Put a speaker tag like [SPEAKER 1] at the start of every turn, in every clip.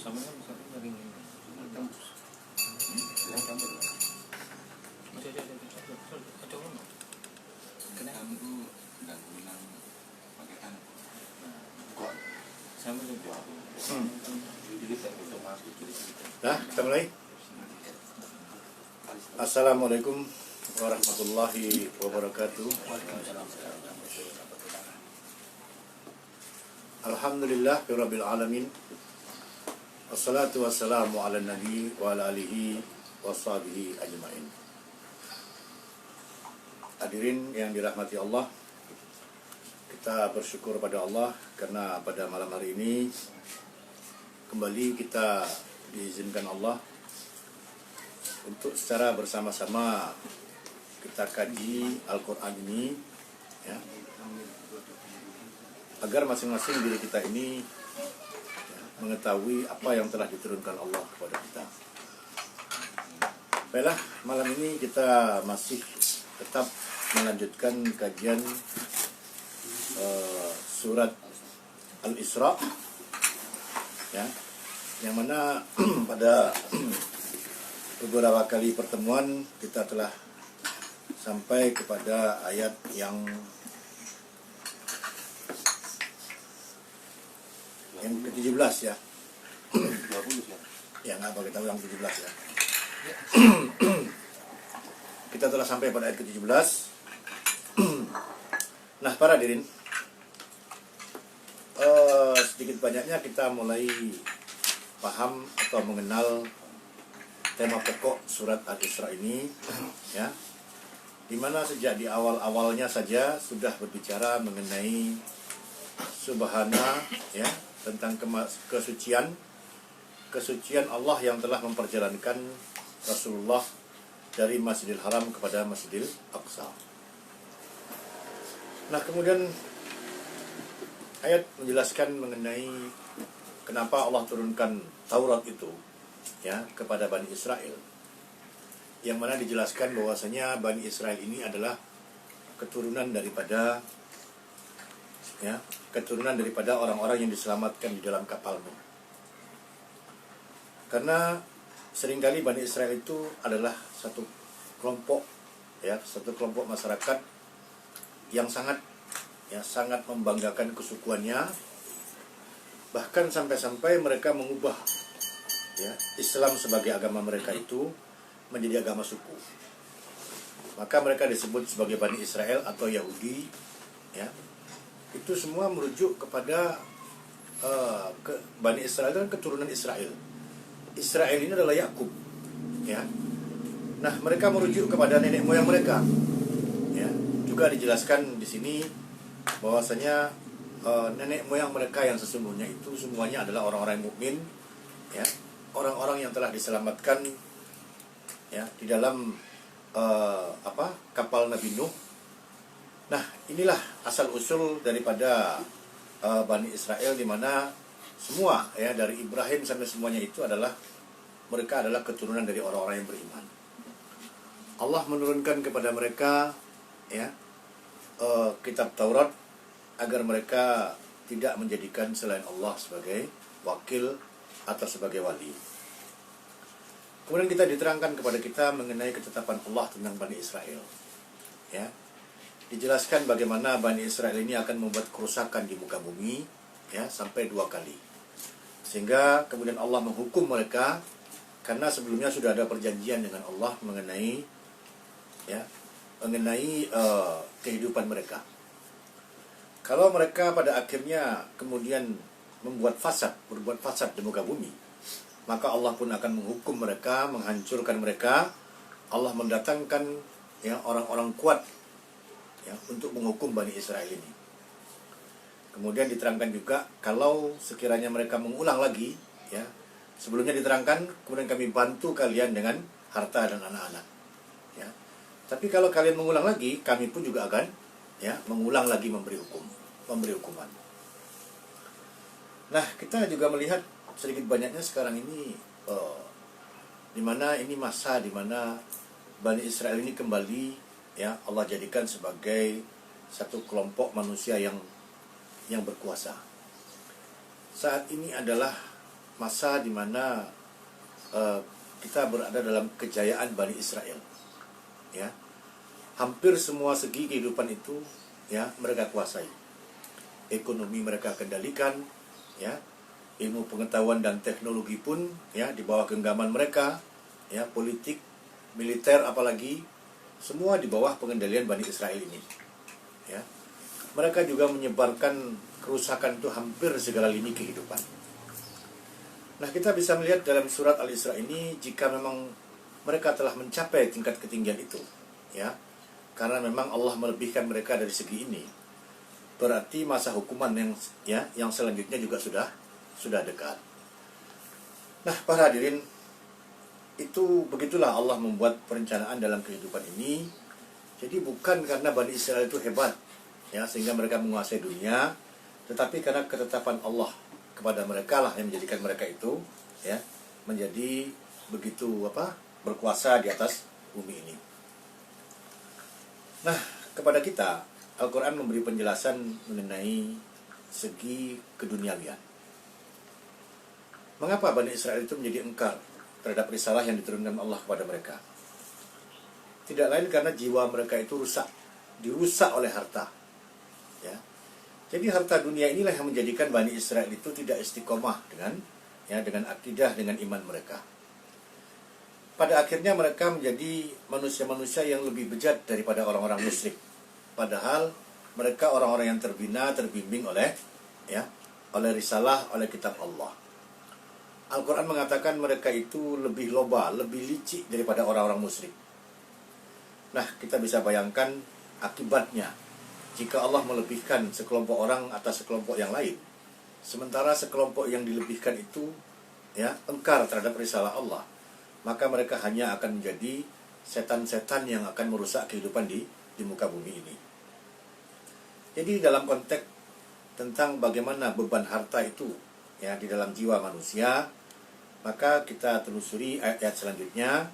[SPEAKER 1] sama kan misalnya dari ini tembus. Yang tembus. Masih ada orang. Kenapa itu nggak bilang pakai tangan? Kok sama juga. Jadi saya bisa masuk jadi.
[SPEAKER 2] Nah, kita mulai. Assalamualaikum warahmatullahi wabarakatuh. Alhamdulillah rabbil alamin. Wassalatu wassalamu ala nabi wa ala alihi washabihi ajmain. Hadirin yang dirahmati Allah, kita bersyukur pada Allah karena pada malam hari ini kembali kita diizinkan Allah untuk secara bersama-sama kita kaji Al-Quran ini, ya, agar masing-masing diri kita ini mengetahui apa yang telah diturunkan Allah kepada kita. Baiklah, malam ini kita masih tetap melanjutkan kajian surat Al-Isra, ya, yang mana pada beberapa kali pertemuan kita telah sampai kepada ayat yang ke-17 ya.
[SPEAKER 1] 20 ya.
[SPEAKER 2] Ya, nggak apa, kita ulang 17 ya. Kita telah sampai pada ayat ke-17. Nah, para hadirin, sedikit banyaknya kita mulai paham atau mengenal tema pokok surat Al-Isra ini, ya, dimana sejak di awal-awalnya saja sudah berbicara mengenai subhana, ya, tentang kesucian Allah yang telah memperjalankan Rasulullah dari Masjidil Haram kepada Masjidil Aqsa. Nah, kemudian ayat menjelaskan mengenai kenapa Allah turunkan Taurat itu, ya, kepada Bani Israel, yang mana dijelaskan bahwasanya Bani Israel ini adalah keturunan daripada, ya, keturunan daripada orang-orang yang diselamatkan di dalam kapal Nuh. Karena seringkali Bani Israel itu adalah satu kelompok, ya, satu kelompok masyarakat yang sangat membanggakan kesukuannya, bahkan sampai-sampai mereka mengubah, ya, Islam sebagai agama mereka itu menjadi agama suku. Maka mereka disebut sebagai Bani Israel atau Yahudi, ya. Itu semua merujuk kepada Bani Israel dan keturunan Israel. Israel ini adalah Yakub, ya. Nah, mereka merujuk kepada nenek moyang mereka, ya. Juga dijelaskan di sini bahwasanya nenek moyang mereka yang sesungguhnya itu semuanya adalah orang-orang mukmin, ya, orang-orang yang telah diselamatkan, ya, di dalam kapal Nabi Nuh. Nah, inilah asal-usul daripada Bani Israel, di mana semua, ya, dari Ibrahim sampai semuanya itu adalah mereka adalah keturunan dari orang-orang yang beriman. Allah menurunkan kepada mereka, ya, kitab Taurat agar mereka tidak menjadikan selain Allah sebagai wakil atau sebagai wali. Kemudian kita diterangkan kepada kita mengenai ketetapan Allah tentang Bani Israel, ya. Dijelaskan bagaimana Bani Israel ini akan membuat kerusakan di muka bumi, ya, sampai 2 kali. Sehingga kemudian Allah menghukum mereka karena sebelumnya sudah ada perjanjian dengan Allah mengenai, ya, kehidupan mereka. Kalau mereka pada akhirnya kemudian berbuat fasad di muka bumi, maka Allah pun akan menghukum mereka, menghancurkan mereka. Allah mendatangkan, ya, orang-orang kuat, ya, untuk menghukum Bani Israel ini. Kemudian diterangkan juga kalau sekiranya mereka mengulang lagi, ya, sebelumnya diterangkan kemudian kami bantu kalian dengan harta dan anak-anak, ya. Tapi kalau kalian mengulang lagi, kami pun juga akan, ya, mengulang lagi memberi hukuman. Nah, kita juga melihat sedikit banyaknya sekarang ini di mana ini masa di mana Bani Israel ini kembali, ya, Allah jadikan sebagai satu kelompok manusia yang berkuasa. Saat ini adalah masa di mana kita berada dalam kejayaan Bani Israel. Ya, hampir semua segi kehidupan itu ya mereka kuasai. Ekonomi mereka kendalikan, ya. Ilmu pengetahuan dan teknologi pun ya di bawah genggaman mereka, ya, politik, militer apalagi semua di bawah pengendalian Bani Israel ini. Ya. Mereka juga menyebarkan kerusakan itu hampir segala lini kehidupan. Nah, kita bisa melihat dalam surat Al-Isra ini jika memang mereka telah mencapai tingkat ketinggian itu, ya. Karena memang Allah melebihkan mereka dari segi ini. Berarti masa hukuman yang selanjutnya juga sudah dekat. Nah, para hadirin, itu begitulah Allah membuat perencanaan dalam kehidupan ini. Jadi bukan karena Bani Israel itu hebat, ya, sehingga mereka menguasai dunia, tetapi karena ketetapan Allah kepada mereka lah yang menjadikan mereka itu ya menjadi begitu berkuasa di atas bumi ini. Nah, kepada kita Al-Quran memberi penjelasan mengenai segi keduniawian. Mengapa Bani Israel itu menjadi engkar terhadap risalah yang diturunkan Allah kepada mereka? Tidak lain karena jiwa mereka itu dirusak oleh harta. Ya. Jadi harta dunia inilah yang menjadikan Bani Israel itu tidak istiqomah dengan akidah, dengan iman mereka. Pada akhirnya mereka menjadi manusia-manusia yang lebih bejat daripada orang-orang musyrik. Padahal mereka orang-orang yang terbina, terbimbing oleh risalah, oleh kitab Allah. Al-Quran mengatakan mereka itu lebih loba, lebih licik daripada orang-orang musyrik. Nah, kita bisa bayangkan akibatnya jika Allah melebihkan sekelompok orang atas sekelompok yang lain, sementara sekelompok yang dilebihkan itu engkar terhadap risalah Allah, maka mereka hanya akan menjadi setan-setan yang akan merusak kehidupan di muka bumi ini. Jadi dalam konteks tentang bagaimana beban harta itu di dalam jiwa manusia, maka kita telusuri ayat-ayat selanjutnya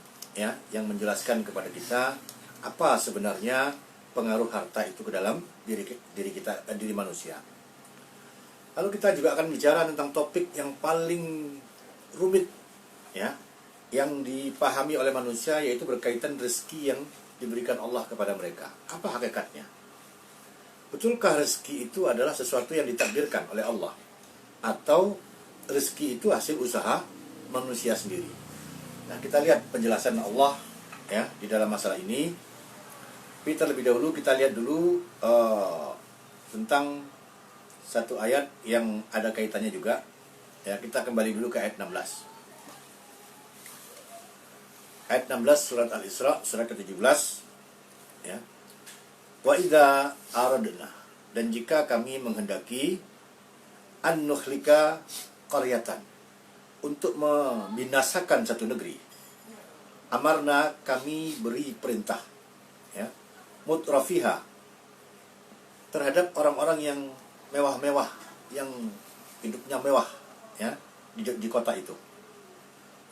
[SPEAKER 2] yang menjelaskan kepada kita apa sebenarnya pengaruh harta itu ke dalam diri manusia. Lalu kita juga akan bicara tentang topik yang paling rumit yang dipahami oleh manusia, yaitu berkaitan rezeki yang diberikan Allah kepada mereka. Apa hakikatnya? Betulkah rezeki itu adalah sesuatu yang ditakdirkan oleh Allah, atau rezeki itu hasil usaha manusia sendiri? Nah, kita lihat penjelasan Allah di dalam masalah ini. Tapi terlebih dahulu kita lihat dulu tentang satu ayat yang ada kaitannya juga. Ya, kita kembali dulu ke ayat 16. Ayat 16 surat Al-Isra, surat ke-17. Ya. Wa idza aradna, dan jika kami menghendaki an nuhlika qaryatan, untuk membinasakan satu negeri, amarna, kami beri perintah mutrafiha, terhadap orang-orang yang mewah-mewah, yang hidupnya mewah di kota itu.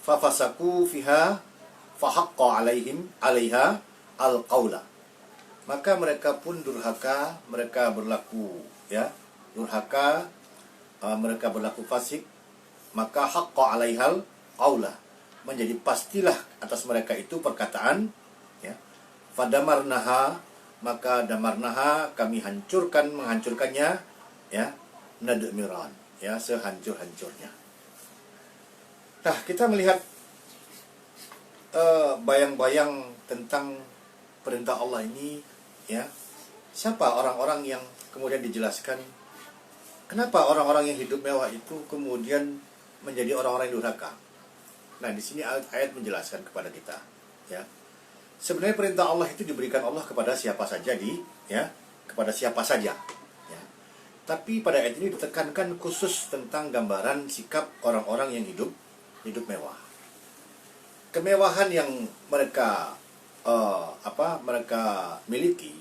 [SPEAKER 2] Fafasaku fiha fahaqqa alaiha al-qaula, maka mereka pun durhaka, mereka berlaku durhaka, mereka berlaku fasik, maka haqqa alaihal qaula, menjadi pastilah atas mereka itu perkataan. Fadamarnaha, maka damarnaha, kami menghancurkannya nadmiran, sehancur-hancurnya. Nah, kita melihat bayang-bayang tentang perintah Allah ini, siapa orang-orang yang kemudian dijelaskan kenapa orang-orang yang hidup mewah itu kemudian menjadi orang-orang yang durhaka. Nah, di sini ayat menjelaskan kepada kita, sebenarnya perintah Allah itu diberikan Allah kepada siapa saja kepada siapa saja. Tapi pada ayat ini ditekankan khusus tentang gambaran sikap orang-orang yang hidup mewah. Kemewahan yang mereka mereka miliki,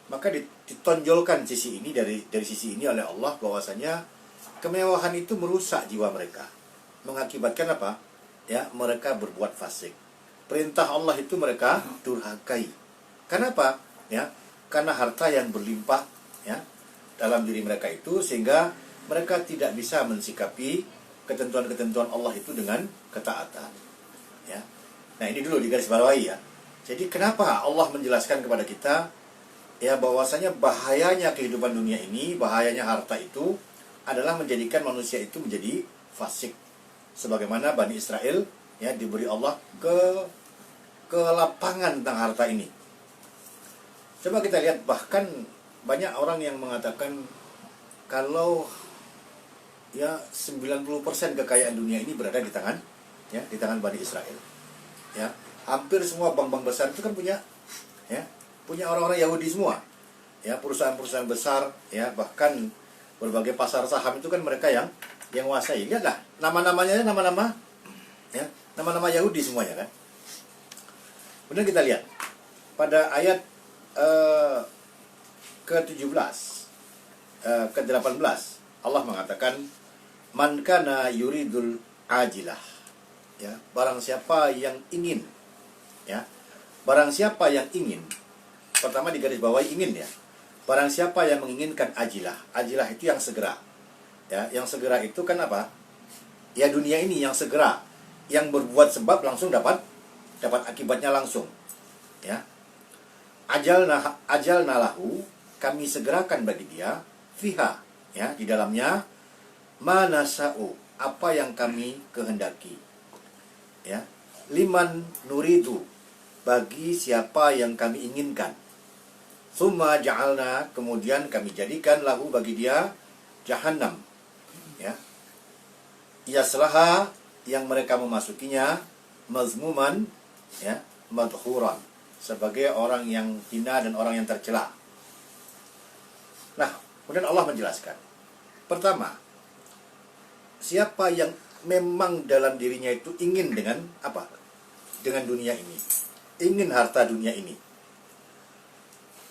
[SPEAKER 2] maka ditonjolkan sisi ini dari sisi ini oleh Allah, bahwasanya kemewahan itu merusak jiwa mereka, mengakibatkan apa? Mereka berbuat fasik. Perintah Allah itu mereka durhakai. Kenapa? Karena harta yang berlimpah dalam diri mereka itu, sehingga mereka tidak bisa mensikapi ketentuan-ketentuan Allah itu dengan ketaatan. Ya. Nah, ini dulu digarisbawahi ya. Jadi kenapa Allah menjelaskan kepada kita ya bahwasanya bahayanya kehidupan dunia ini, bahayanya harta itu adalah menjadikan manusia itu menjadi fasik. Sebagaimana Bani Israel ya diberi Allah kelapangan tentang harta ini. Coba kita lihat, bahkan banyak orang yang mengatakan kalau ya 90% kekayaan dunia ini berada di tangan Bani Israel. Ya, hampir semua bank-bank besar itu kan punya orang-orang Yahudi semua. Ya, perusahaan-perusahaan besar ya, bahkan berbagai pasar saham itu kan mereka yang menguasai. Lihatlah nama-namanya, nama-nama Yahudi semuanya kan. Kemudian kita lihat pada ayat ke-17 ke-18 Allah mengatakan man kana yuridul ajilah, ya, barang siapa yang ingin, ya, barang siapa yang ingin, pertama digarisbawahi ingin ya, barang siapa yang menginginkan ajilah itu yang segera, ya, yang segera itu kan apa, ya dunia ini yang segera, yang berbuat sebab langsung dapat akibatnya langsung, ya, ajalna lahu, kami segerakan bagi dia, fiha, ya, di dalamnya, manasa'u, apa yang kami kehendaki, ya, liman nuridu, bagi siapa yang kami inginkan, summa ja'alna, kemudian kami jadikan lahu bagi dia jahannam, ya, yaslaha, yang mereka memasukinya, mazmuman, ya, madhuran, sebagai orang yang hina dan orang yang tercela. Nah, kemudian Allah menjelaskan, pertama, siapa yang memang dalam dirinya itu ingin dengan apa? Dengan dunia ini, ingin harta dunia ini,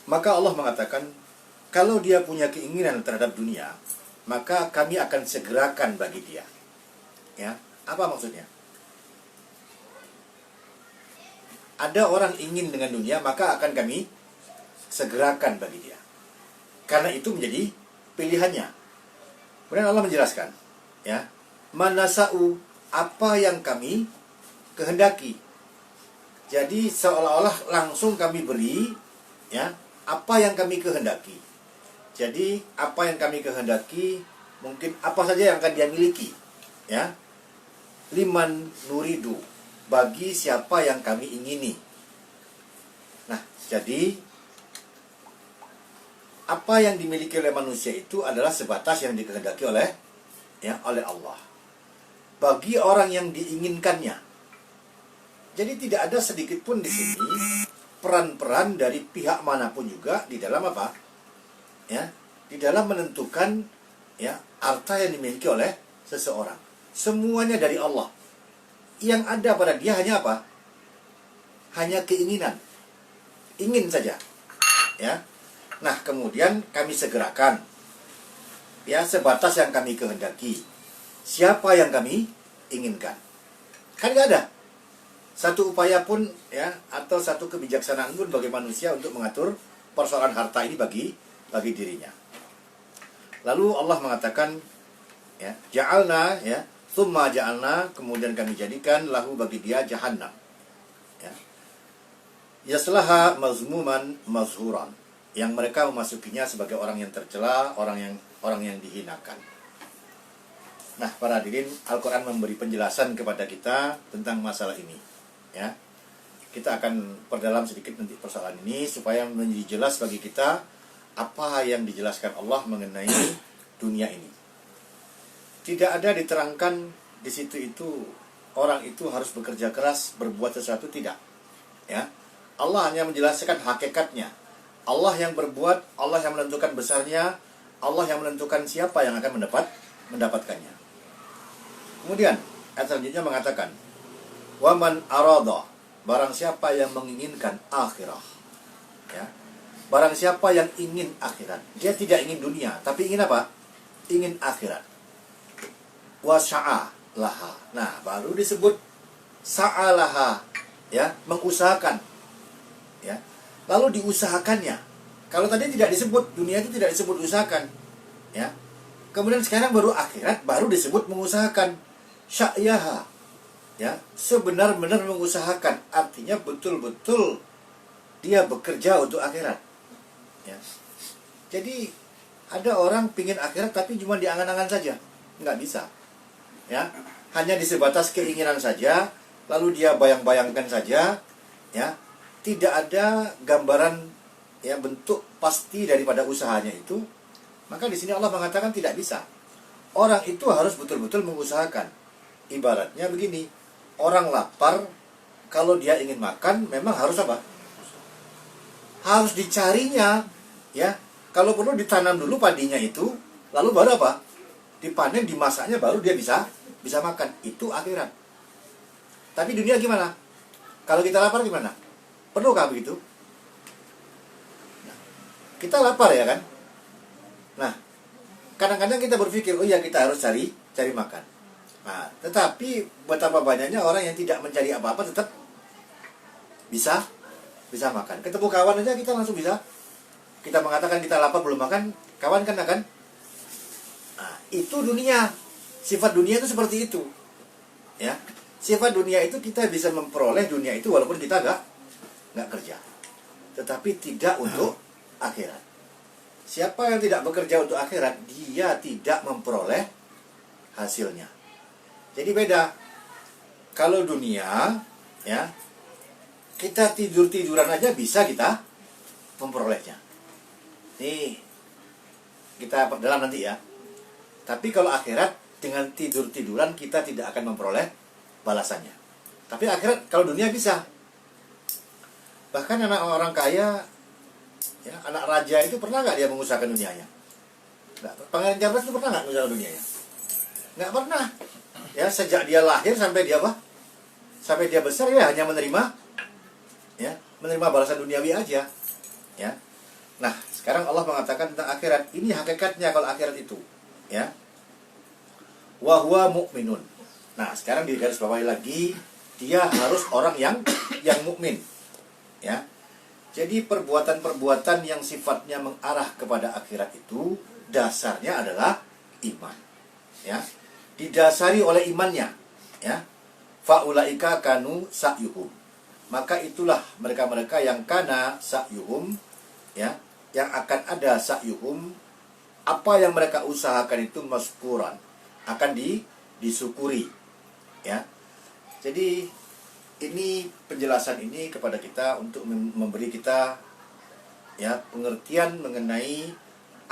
[SPEAKER 2] maka Allah mengatakan, kalau dia punya keinginan terhadap dunia, maka kami akan segerakan bagi dia. Ya, apa maksudnya? Ada orang ingin dengan dunia, maka akan kami segerakan bagi dia. Karena itu menjadi pilihannya. Kemudian Allah menjelaskan, ya, manasa'u, apa yang kami kehendaki. Jadi seolah-olah langsung kami beri, ya, apa yang kami kehendaki. Jadi apa yang kami kehendaki, mungkin apa saja yang akan dia miliki, ya, liman nuridu, bagi siapa yang kami ingini. Nah, jadi apa yang dimiliki oleh manusia itu adalah sebatas yang dikehendaki oleh Allah. Bagi orang yang diinginkannya. Jadi tidak ada sedikit pun di sini peran-peran dari pihak manapun juga di dalam apa? Ya, di dalam menentukan, ya, harta yang dimiliki oleh seseorang. Semuanya dari Allah. Yang ada pada dia hanya apa? Hanya keinginan. Ingin saja. Ya. Nah, kemudian kami segerakan. Ya, sebatas yang kami kehendaki. Siapa yang kami inginkan. Kan nggak ada satu upaya pun, ya, atau satu kebijaksanaan pun bagi manusia untuk mengatur persoalan harta ini bagi dirinya. Lalu Allah mengatakan, ya, ja'alna, ya, tsumma ja'alna, kemudian kami jadikan lahu bagi dia jahannam. Ya. Yaslaha mazmuman mazhuran, yang mereka memasukinya sebagai orang yang tercela, orang yang dihinakan. Nah, para hadirin, Al-Quran memberi penjelasan kepada kita tentang masalah ini. Ya, kita akan perdalam sedikit nanti persoalan ini supaya menjadi jelas bagi kita apa yang dijelaskan Allah mengenai dunia ini. Tidak ada diterangkan di situ itu orang itu harus bekerja keras, berbuat sesuatu, tidak. Ya, Allah hanya menjelaskan hakikatnya. Allah yang berbuat, Allah yang menentukan besarnya, Allah yang menentukan siapa yang akan mendapatkannya. Kemudian ayat selanjutnya mengatakan, waman arada, barang siapa yang menginginkan akhirah, ya, barang siapa yang ingin akhirat, dia tidak ingin dunia, tapi ingin apa? Ingin akhirat. Wasa'a laha, nah baru disebut sa'alaha, ya, mengusahakan, ya, lalu diusahakannya. Kalau tadi tidak disebut, dunia itu tidak disebut usahakan, ya, Kemudian sekarang baru akhirat, baru disebut mengusahakan. Sya'yaha, ya, sebenar-benar mengusahakan, artinya betul-betul dia bekerja untuk akhirat, ya. Jadi ada orang pingin akhirat tapi cuma di angan-angan saja, nggak bisa, ya. Hanya di sebatas keinginan saja, lalu dia bayang-bayangkan saja, ya. Tidak ada gambaran, ya, bentuk pasti daripada usahanya itu. Maka di sini Allah mengatakan tidak bisa. Orang itu harus betul-betul mengusahakan. Ibaratnya begini, orang lapar, kalau dia ingin makan, memang harus apa? Harus dicarinya, ya. Kalau perlu ditanam dulu padinya itu, lalu baru apa? Dipanen, dimasaknya, baru dia bisa makan. Itu akhirat. Tapi dunia gimana? Kalau kita lapar gimana? Perlukah begitu? Nah, kita lapar, ya kan? Nah, kadang-kadang kita berpikir, oh ya, kita harus cari makan. Nah, tetapi betapa banyaknya orang yang tidak mencari apa-apa tetap bisa makan. Ketemu kawan aja kita langsung bisa. Kita mengatakan kita lapar belum makan, kawan kan akan. Nah, itu dunia. Sifat dunia itu seperti itu. Ya. Sifat dunia itu kita bisa memperoleh dunia itu walaupun kita nggak kerja. Tetapi tidak untuk akhirat. Siapa yang tidak bekerja untuk akhirat, dia tidak memperoleh hasilnya. Jadi beda. Kalau dunia, ya, kita tidur-tiduran aja bisa kita memperolehnya. Nih, kita perdalam nanti ya. Tapi kalau akhirat, dengan tidur-tiduran kita tidak akan memperoleh balasannya. Tapi akhirat, kalau dunia bisa. Bahkan anak orang kaya, ya, anak raja itu pernah nggak dia mengusahakan dunianya? Pangeran Charles itu pernah nggak mengusahakan dunianya? Nggak pernah. Ya, sejak dia lahir sampai dia apa? Sampai dia besar, ya hanya menerima balasan duniawi aja. Ya. Nah, sekarang Allah mengatakan tentang akhirat. Ini hakikatnya kalau akhirat itu, ya. Wa huwa mu'minun. Nah, sekarang di garis bawahi lagi, dia harus orang yang mukmin. Ya. Jadi perbuatan-perbuatan yang sifatnya mengarah kepada akhirat itu dasarnya adalah iman. Ya. Didasari oleh imannya, ya. Faulaika kanu sa'yuhum. Maka itulah mereka-mereka yang kana sa'yuhum, ya, yang akan ada sa'yuhum, apa yang mereka usahakan itu maskuran, akan disyukuri, ya. Jadi ini penjelasan ini kepada kita untuk memberi kita, ya, pengertian mengenai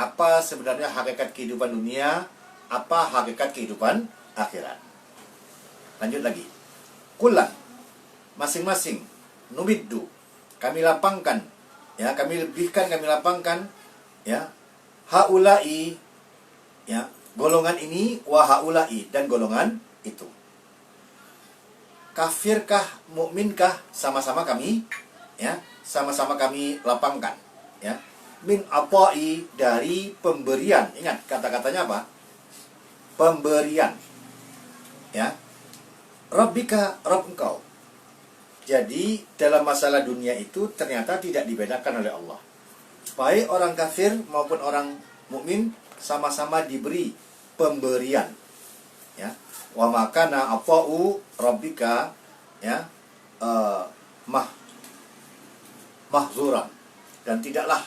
[SPEAKER 2] apa sebenarnya hakikat kehidupan dunia, apa hakikat kehidupan akhirat. Lanjut lagi. Kulan, masing-masing, numiddu, kami lapangkan, ya, kami lebihkan, kami lapangkan, ya, haulai, ya, golongan ini, wa haulai, dan golongan itu. Kafirkah, mukminkah, sama-sama kami, ya, sama-sama kami lapangkan, ya. Min apai, dari pemberian. Ingat kata-katanya apa? Pemberian, ya. Rabbika, Rabb engkau. Jadi dalam masalah dunia itu ternyata tidak dibedakan oleh Allah. Baik orang kafir maupun orang mukmin sama-sama diberi pemberian, ya. Wa makana afau rabbika, ya, mahzuran, dan tidaklah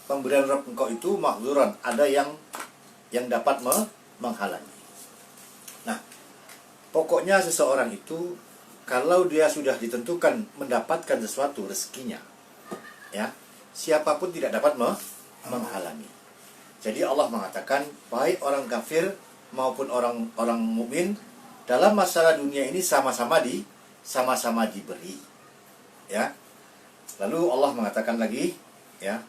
[SPEAKER 2] pemberian Rabb engkau itu mahzuran, ada yang dapat menghalangi. Nah, pokoknya seseorang itu kalau dia sudah ditentukan mendapatkan sesuatu rezekinya, ya, siapapun tidak dapat menghalangi. Jadi Allah mengatakan baik orang kafir maupun orang mukmin dalam masalah dunia ini sama-sama diberi, ya. Lalu Allah mengatakan lagi, ya,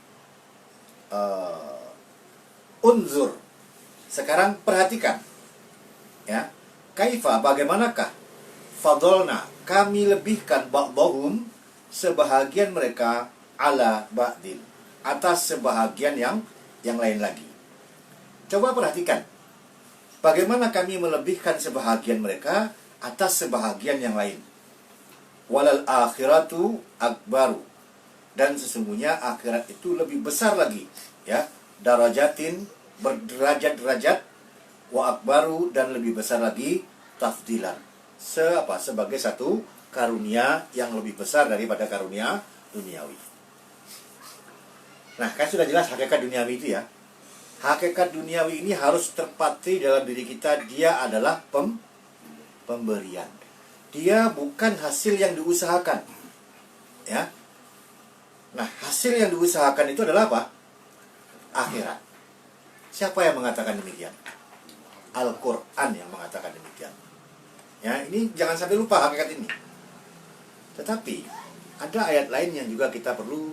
[SPEAKER 2] unzur, sekarang perhatikan, ya, kaifa, bagaimanakah, fadolna, kami lebihkan ba'dahum, sebahagian mereka, ala ba'din, atas sebahagian yang lain lagi. Coba perhatikan, bagaimana kami melebihkan sebahagian mereka atas sebahagian yang lain. Walal akhiratu akbaru, dan sesungguhnya akhirat itu lebih besar lagi, ya, darajatin, berderajat-derajat, wa akbaru, dan lebih besar lagi tafdilan, sebagai satu karunia yang lebih besar daripada karunia duniawi. Nah, kan sudah jelas hakikat duniawi itu ya. Hakikat duniawi ini harus terpatri dalam diri kita. Dia adalah pemberian. Dia bukan hasil yang diusahakan, ya. Nah, hasil yang diusahakan itu adalah apa? Akhirat. Siapa yang mengatakan demikian? Al-Quran yang mengatakan demikian. Ya, ini jangan sampai lupa hakikat ini. Tetapi ada ayat lain yang juga kita perlu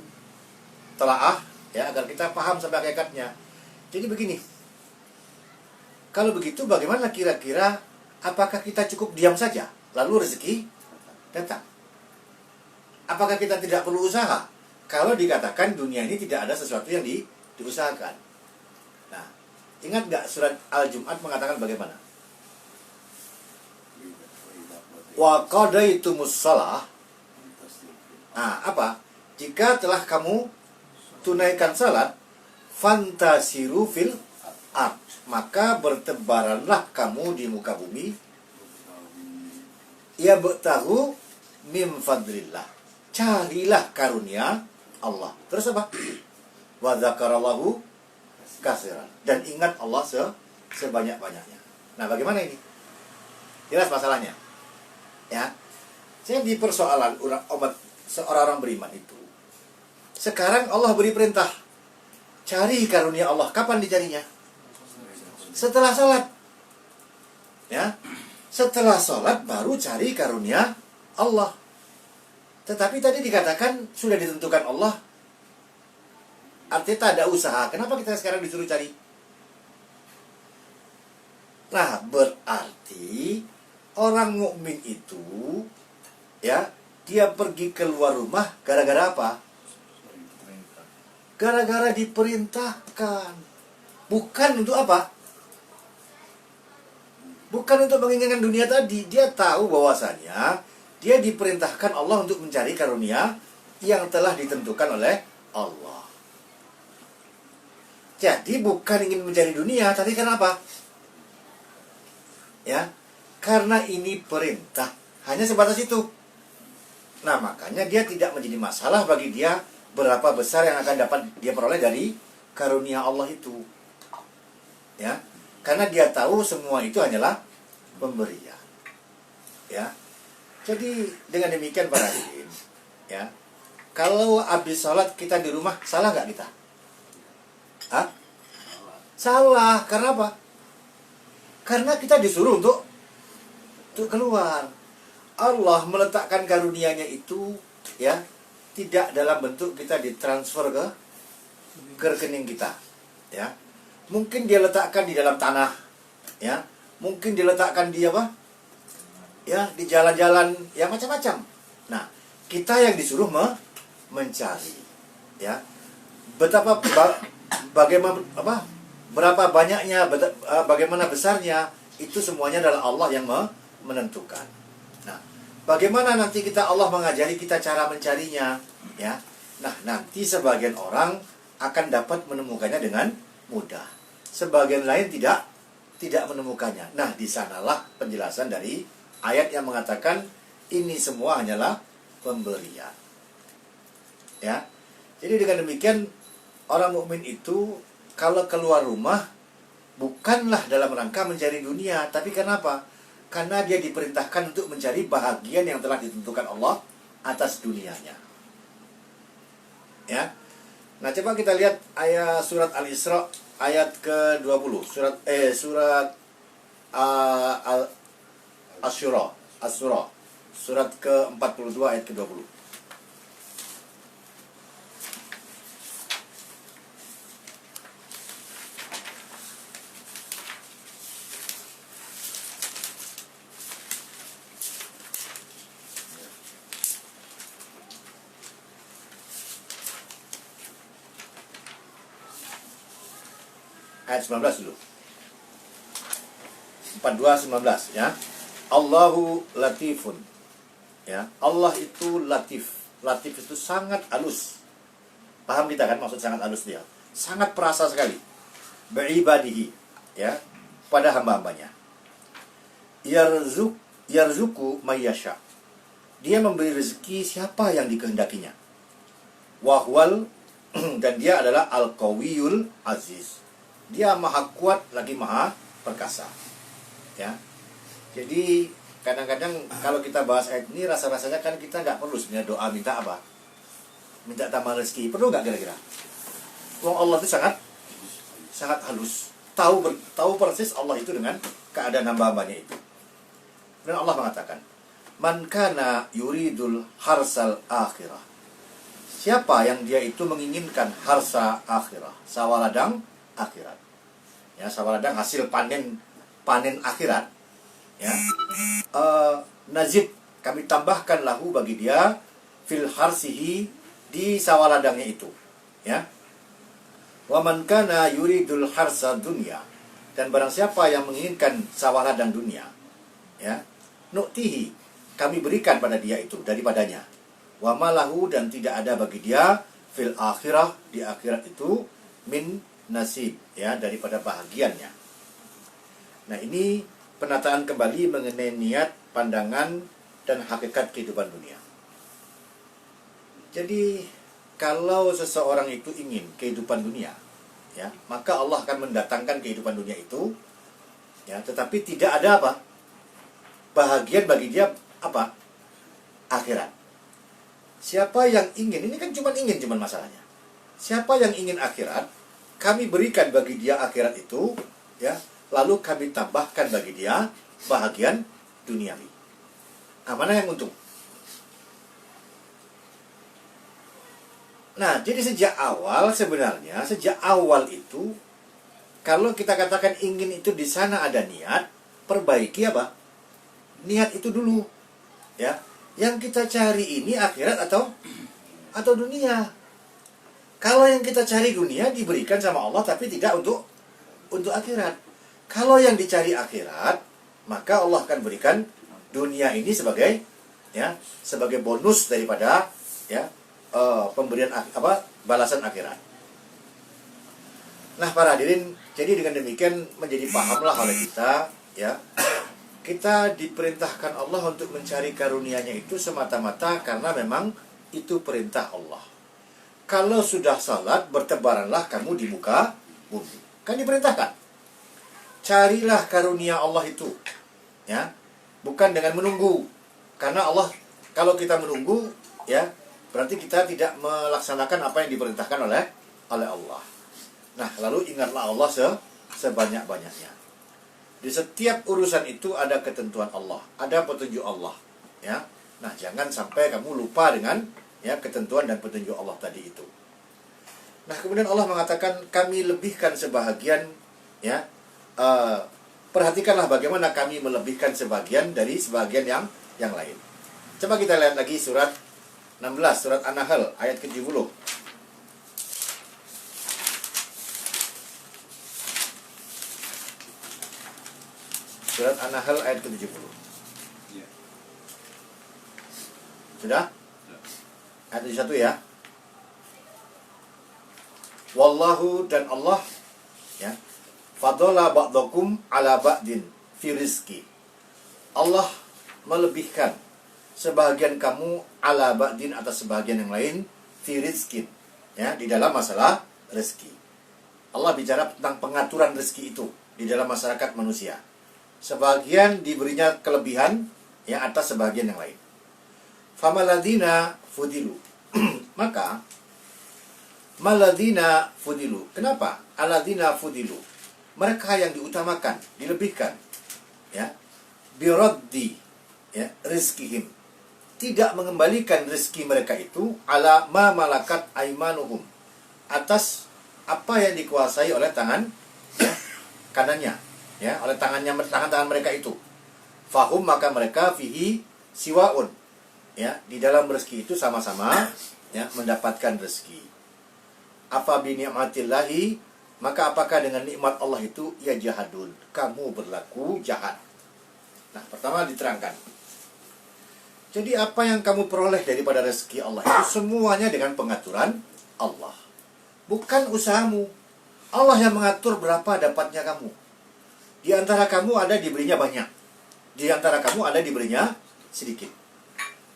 [SPEAKER 2] telaah, ya, agar kita paham sampai hakikatnya. Jadi begini, kalau begitu bagaimana kira-kira, apakah kita cukup diam saja lalu rezeki datang? Apakah kita tidak perlu usaha? Kalau dikatakan dunia ini tidak ada sesuatu yang diusahakan. Nah, ingat gak surat Al-Jum'at mengatakan bagaimana? Wa qadaitumus shalah. Nah, apa? Jika telah kamu tunaikan salat, fantasiru fil ard, maka bertebaranlah kamu di muka bumi, ya betahu mim fadlillah, carilah karunia Allah. Terus apa? Wa dzakarallahu katsiran, dan ingat Allah sebanyak-banyaknya. Nah, bagaimana ini? Jelas masalahnya, ya. Jadi persoalan orang beriman itu, sekarang Allah beri perintah, cari karunia Allah. Kapan dicarinya? Setelah salat, ya. Setelah salat baru cari karunia Allah. Tetapi tadi dikatakan sudah ditentukan Allah, artinya tak ada usaha. Kenapa kita sekarang disuruh cari? Nah, berarti orang mukmin itu, ya, dia pergi keluar rumah gara-gara apa? Gara-gara diperintahkan. Bukan untuk apa? Bukan untuk menginginkan dunia tadi. Dia tahu bahwasanya dia diperintahkan Allah untuk mencari karunia yang telah ditentukan oleh Allah. Jadi bukan ingin mencari dunia, tapi kenapa? Ya, karena ini perintah. Hanya sebatas itu. Nah, makanya dia tidak menjadi masalah bagi dia berapa besar yang akan dapat dia peroleh dari karunia Allah itu. Ya, karena dia tahu semua itu hanyalah pemberian. Ya. Jadi dengan demikian para hadirin, ya, kalau habis sholat kita di rumah, salah nggak kita? Hah? Salah. Karena apa? Karena kita disuruh untuk keluar. Allah meletakkan karunia-Nya itu, ya, tidak dalam bentuk kita ditransfer ke rekening kita, ya. Mungkin dia letakkan di dalam tanah, ya. Mungkin diletakkan di apa? Ya, di jalan-jalan, ya, macam-macam. Nah, kita yang disuruh mencari, ya. Berapa banyaknya, bagaimana besarnya, itu semuanya adalah Allah yang menentukan. Nah, bagaimana nanti Allah mengajari kita cara mencarinya, ya. Nah, nanti sebagian orang akan dapat menemukannya dengan mudah. Sebagian lain tidak menemukannya. Nah, di sanalah penjelasan dari ayat yang mengatakan ini semua hanyalah pemberian. Ya. Jadi dengan demikian orang mukmin itu kalau keluar rumah bukanlah dalam rangka mencari dunia, tapi kenapa? Karena dia diperintahkan untuk mencari bahagian yang telah ditentukan Allah atas dunianya. Ya. Nah, coba kita lihat ayat surat Al-Isra ayat ke-20. Surat Asy-Syura. Surat ke-42 ayat ke-20. Ayat 19 dulu. 42:19, ya. Allahu latifun. Ya, Allah itu latif. Latif itu sangat halus. Paham kita kan maksud sangat halus dia? Sangat perasa sekali. Beribadihi, ya. pada hamba-hambanya. Yarzuku mayyasha. Dia memberi rezeki siapa yang dikehendakinya. Wahwal dan dia adalah al-qawiyul aziz. Dia maha kuat lagi maha perkasa. Ya. Jadi kadang-kadang kalau kita bahas ayat ini rasa-rasanya kan kita nggak perlu sebenarnya doa minta apa? Minta tambah rezeki. Perlu nggak kira-kira? Wong Allah itu sangat halus. Tahu persis Allah itu dengan keadaan hamba-hambanya itu. Dan Allah mengatakan, "Man kana yuridul harsal akhirah." Siapa yang dia itu menginginkan harsa akhirah, sawaladang akhirat. Ya, sawaladang hasil panen akhirat. Ya. Nazib, kami tambahkan lahu bagi dia fil harsihi, di sawaladangnya itu. Ya. Wa man kana yuridul harsa dunya, dan barang siapa yang menginginkan sawaladang dunia, ya, nu'tihi, kami berikan pada dia itu daripadanya. Wa malahu, dan tidak ada bagi dia fil akhirah, di akhirat itu min nasib, ya, daripada bahagiannya. Nah, ini penataan kembali mengenai niat, pandangan, dan hakikat kehidupan dunia. Jadi kalau seseorang itu ingin kehidupan dunia, ya, maka Allah akan mendatangkan kehidupan dunia itu, ya, tetapi tidak ada apa? Bahagian bagi dia apa? Akhirat. Siapa yang ingin, ini kan cuman masalahnya. Siapa yang ingin akhirat, kami berikan bagi dia akhirat itu, ya, lalu kami tambahkan bagi dia bahagian duniawi. Nah, mana yang untung? Nah, jadi sejak awal itu, kalau kita katakan ingin itu di sana ada niat, perbaiki apa? Niat itu dulu, ya. Yang kita cari ini akhirat atau dunia. Kalau yang kita cari dunia diberikan sama Allah, tapi tidak untuk akhirat. Kalau yang dicari akhirat, maka Allah akan berikan dunia ini sebagai, ya, sebagai bonus daripada, ya, pemberian balasan akhirat. Nah, para hadirin, jadi dengan demikian menjadi pahamlah oleh kita, ya, kita diperintahkan Allah untuk mencari karunia-Nya itu semata-mata karena memang itu perintah Allah. Kalau sudah salat, bertebaranlah kamu di muka bumi. Kan diperintahkan. Carilah karunia Allah itu, ya, bukan dengan menunggu. Karena Allah, kalau kita menunggu, ya, berarti kita tidak melaksanakan apa yang diperintahkan oleh Allah. Nah, lalu ingatlah Allah sebanyak-banyaknya. Di setiap urusan itu ada ketentuan Allah, ada petunjuk Allah, ya. Nah, jangan sampai kamu lupa dengan, ya, ketentuan dan petunjuk Allah tadi itu. Nah, kemudian Allah mengatakan kami lebihkan sebahagian, ya. Perhatikanlah bagaimana kami melebihkan sebagian dari sebagian yang lain. Coba kita lihat lagi surat 16, surat An-Nahl ayat ke-70. Surat An-Nahl ayat ke-70.
[SPEAKER 1] Ya.
[SPEAKER 2] Sudah? Ayat 1 ya. Wallahu, dan Allah, ya, fadola ba'dakum ala ba'din fi rizki. Allah melebihkan sebahagian kamu ala ba'din atas sebahagian yang lain fi rizkin, ya, di dalam masalah rezeki. Allah bicara tentang pengaturan rezeki itu di dalam masyarakat manusia. Sebagian diberinya kelebihan, ya, atas sebagian yang lain. Famaladina fudilu. Maka maladina fudilu. Kenapa? Aladina fudilu. Mereka yang diutamakan, dilebihkan, ya, biraddi, ya, rizkihim. Tidak mengembalikan rezeki mereka itu ala ma malakat aimanuhum, atas apa yang dikuasai oleh tangan, ya, kanannya, ya, oleh tangan mereka itu. Fahum, maka mereka fihi siwaun, ya, di dalam rezeki itu sama-sama, ya, mendapatkan rezeki. Apa bi ni'matillahi, maka apakah dengan nikmat Allah itu ya jahadun, kamu berlaku jahat. Nah, pertama diterangkan. Jadi apa yang kamu peroleh daripada rezeki Allah itu semuanya dengan pengaturan Allah, bukan usahamu. Allah yang mengatur berapa dapatnya kamu. Di antara kamu ada diberinya banyak, di antara kamu ada diberinya sedikit.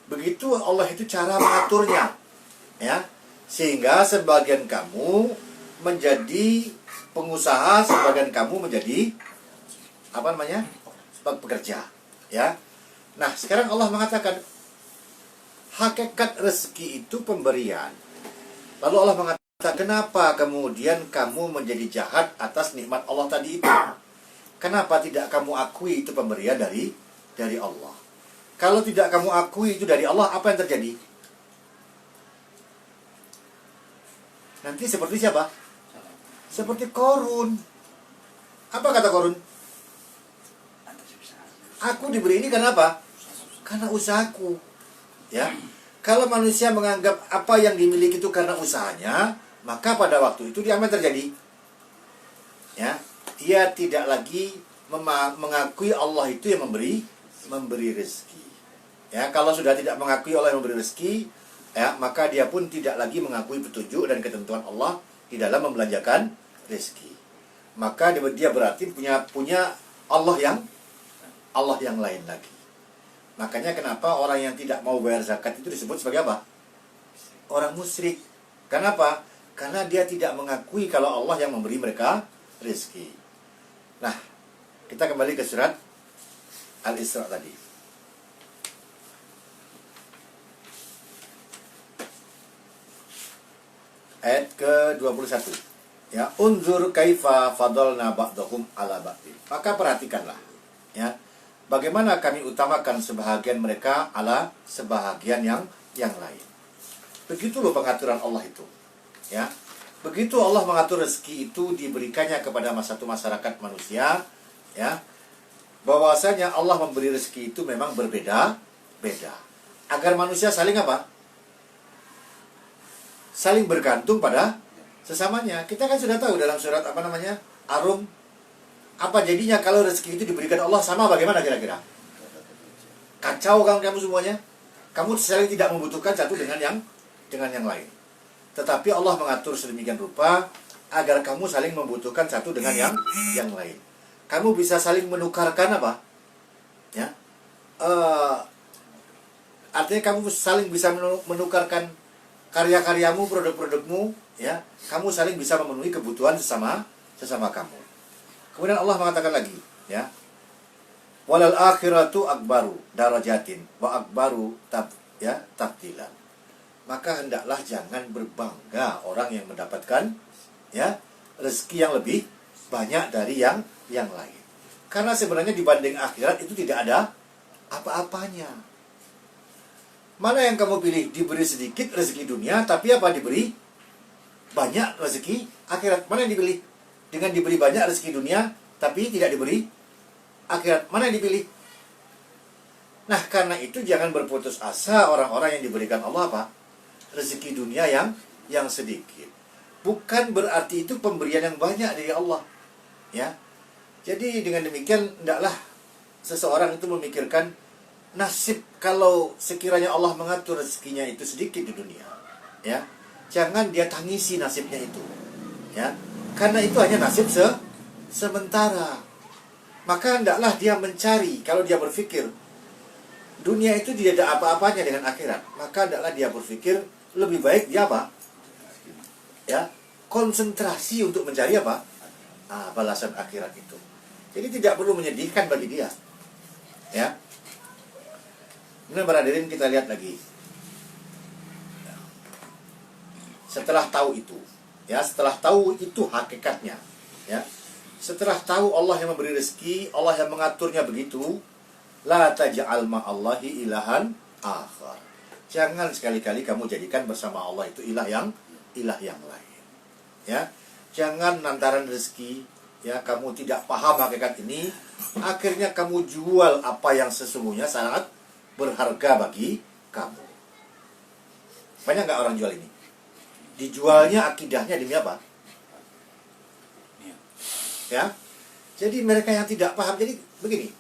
[SPEAKER 2] Begitu Allah itu cara mengaturnya, ya. Sehingga sebagian kamu menjadi pengusaha, sebagian kamu menjadi apa namanya? Pekerja, ya. Nah, sekarang Allah mengatakan hakikat rezeki itu pemberian. Lalu Allah mengatakan, kenapa kemudian kamu menjadi jahat atas nikmat Allah tadi itu? Kenapa tidak kamu akui itu pemberian dari Allah? Kalau tidak kamu akui itu dari Allah, apa yang terjadi? Nanti seperti siapa? Seperti Korun. Apa kata Korun? Aku diberi ini karena apa? Karena usahaku. Ya. Kalau manusia menganggap apa yang dimiliki itu karena usahanya, maka pada waktu itu dia apa yang terjadi? Ya, dia tidak lagi mengakui Allah itu yang memberi rezeki. Ya, kalau sudah tidak mengakui Allah yang memberi rezeki, ya, maka dia pun tidak lagi mengakui petunjuk dan ketentuan Allah di dalam membelanjakan rezeki. Maka dia berarti punya Allah yang lain lagi. Makanya kenapa orang yang tidak mau bayar zakat itu disebut sebagai apa? Orang musyrik. Kenapa? Karena dia tidak mengakui kalau Allah yang memberi mereka rezeki. Nah, kita kembali ke surat Al-Isra tadi. Ayat ke-21. Ya, unzur kaifa fadalna ba'dahum ala ba'din. Maka perhatikanlah, ya, bagaimana kami utamakan sebahagian mereka ala sebahagian yang lain. Begitu loh pengaturan Allah itu. Ya. Begitu Allah mengatur rezeki itu diberikannya kepada satu masyarakat manusia, ya. Bahwasanya Allah memberi rezeki itu memang berbeda-beda. Agar manusia saling apa? Saling bergantung pada sesamanya. Kita kan sudah tahu dalam surat apa namanya? Ar-Rum. Apa jadinya kalau rezeki itu diberikan Allah sama bagaimana kira-kira? Kacau kan kamu semuanya? Kamu saling tidak membutuhkan satu dengan yang lain. Tetapi Allah mengatur sedemikian rupa agar kamu saling membutuhkan satu dengan yang lain. Kamu bisa saling menukarkan apa? Ya. Artinya kamu saling bisa menukarkan karya-karyamu, produk-produkmu, ya. Kamu saling bisa memenuhi kebutuhan sesama kamu. Kemudian Allah mengatakan lagi, ya. Walal akhiratu akbaru darajatin wa akbaru tabdilan. Maka hendaklah jangan berbangga orang yang mendapatkan, ya, rezeki yang lebih banyak dari yang lain. Karena sebenarnya dibanding akhirat itu tidak ada apa-apanya. Mana yang kamu pilih? Diberi sedikit rezeki dunia, tapi apa diberi banyak rezeki akhirat? Mana yang dipilih? Dengan diberi banyak rezeki dunia, tapi tidak diberi akhirat. Mana yang dipilih? Nah, karena itu jangan berputus asa orang-orang yang diberikan Allah apa? Rezeki dunia yang sedikit. Bukan berarti itu pemberian yang banyak dari Allah. Ya. Jadi dengan demikian, hendaklah seseorang itu memikirkan nasib kalau sekiranya Allah mengatur rezekinya itu sedikit di dunia. Ya. Jangan dia tangisi nasibnya itu. Ya. Karena itu hanya nasib sementara. Maka hendaklah dia mencari, kalau dia berpikir dunia itu tidak ada apa-apanya dengan akhirat, maka hendaklah dia berpikir lebih baik dia apa? Ya, konsentrasi untuk mencari apa? Balasan akhirat itu. Jadi tidak perlu menyedihkan bagi dia. Ya. Kemudian para hadirin kita lihat lagi. Setelah tahu itu, ya, setelah tahu itu hakikatnya, ya, setelah tahu Allah yang memberi rezeki, Allah yang mengaturnya begitu, la taj'al ma'allahi ilahan akhar. Jangan sekali-kali kamu jadikan bersama Allah itu ilah yang lain. Ya, jangan lantaran rezeki, ya, kamu tidak paham hakikat ini, akhirnya kamu jual apa yang sesungguhnya sangat berharga bagi kamu. Banyak nggak orang jual ini? Dijualnya akidahnya demi apa? Ya, jadi mereka yang tidak paham. Jadi begini,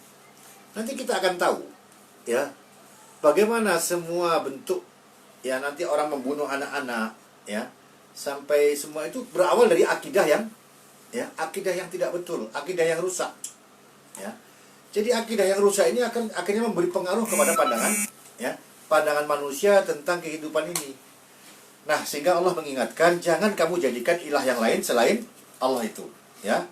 [SPEAKER 2] nanti kita akan tahu, ya, bagaimana semua bentuk, ya, nanti orang membunuh anak-anak, ya, sampai semua itu berawal dari akidah yang, ya, akidah yang tidak betul, akidah yang rusak, Ya. Jadi akidah yang rusak ini akan akhirnya memberi pengaruh kepada pandangan, ya, pandangan manusia tentang kehidupan ini. Nah, sehingga Allah mengingatkan, jangan kamu jadikan ilah yang lain selain Allah itu, ya.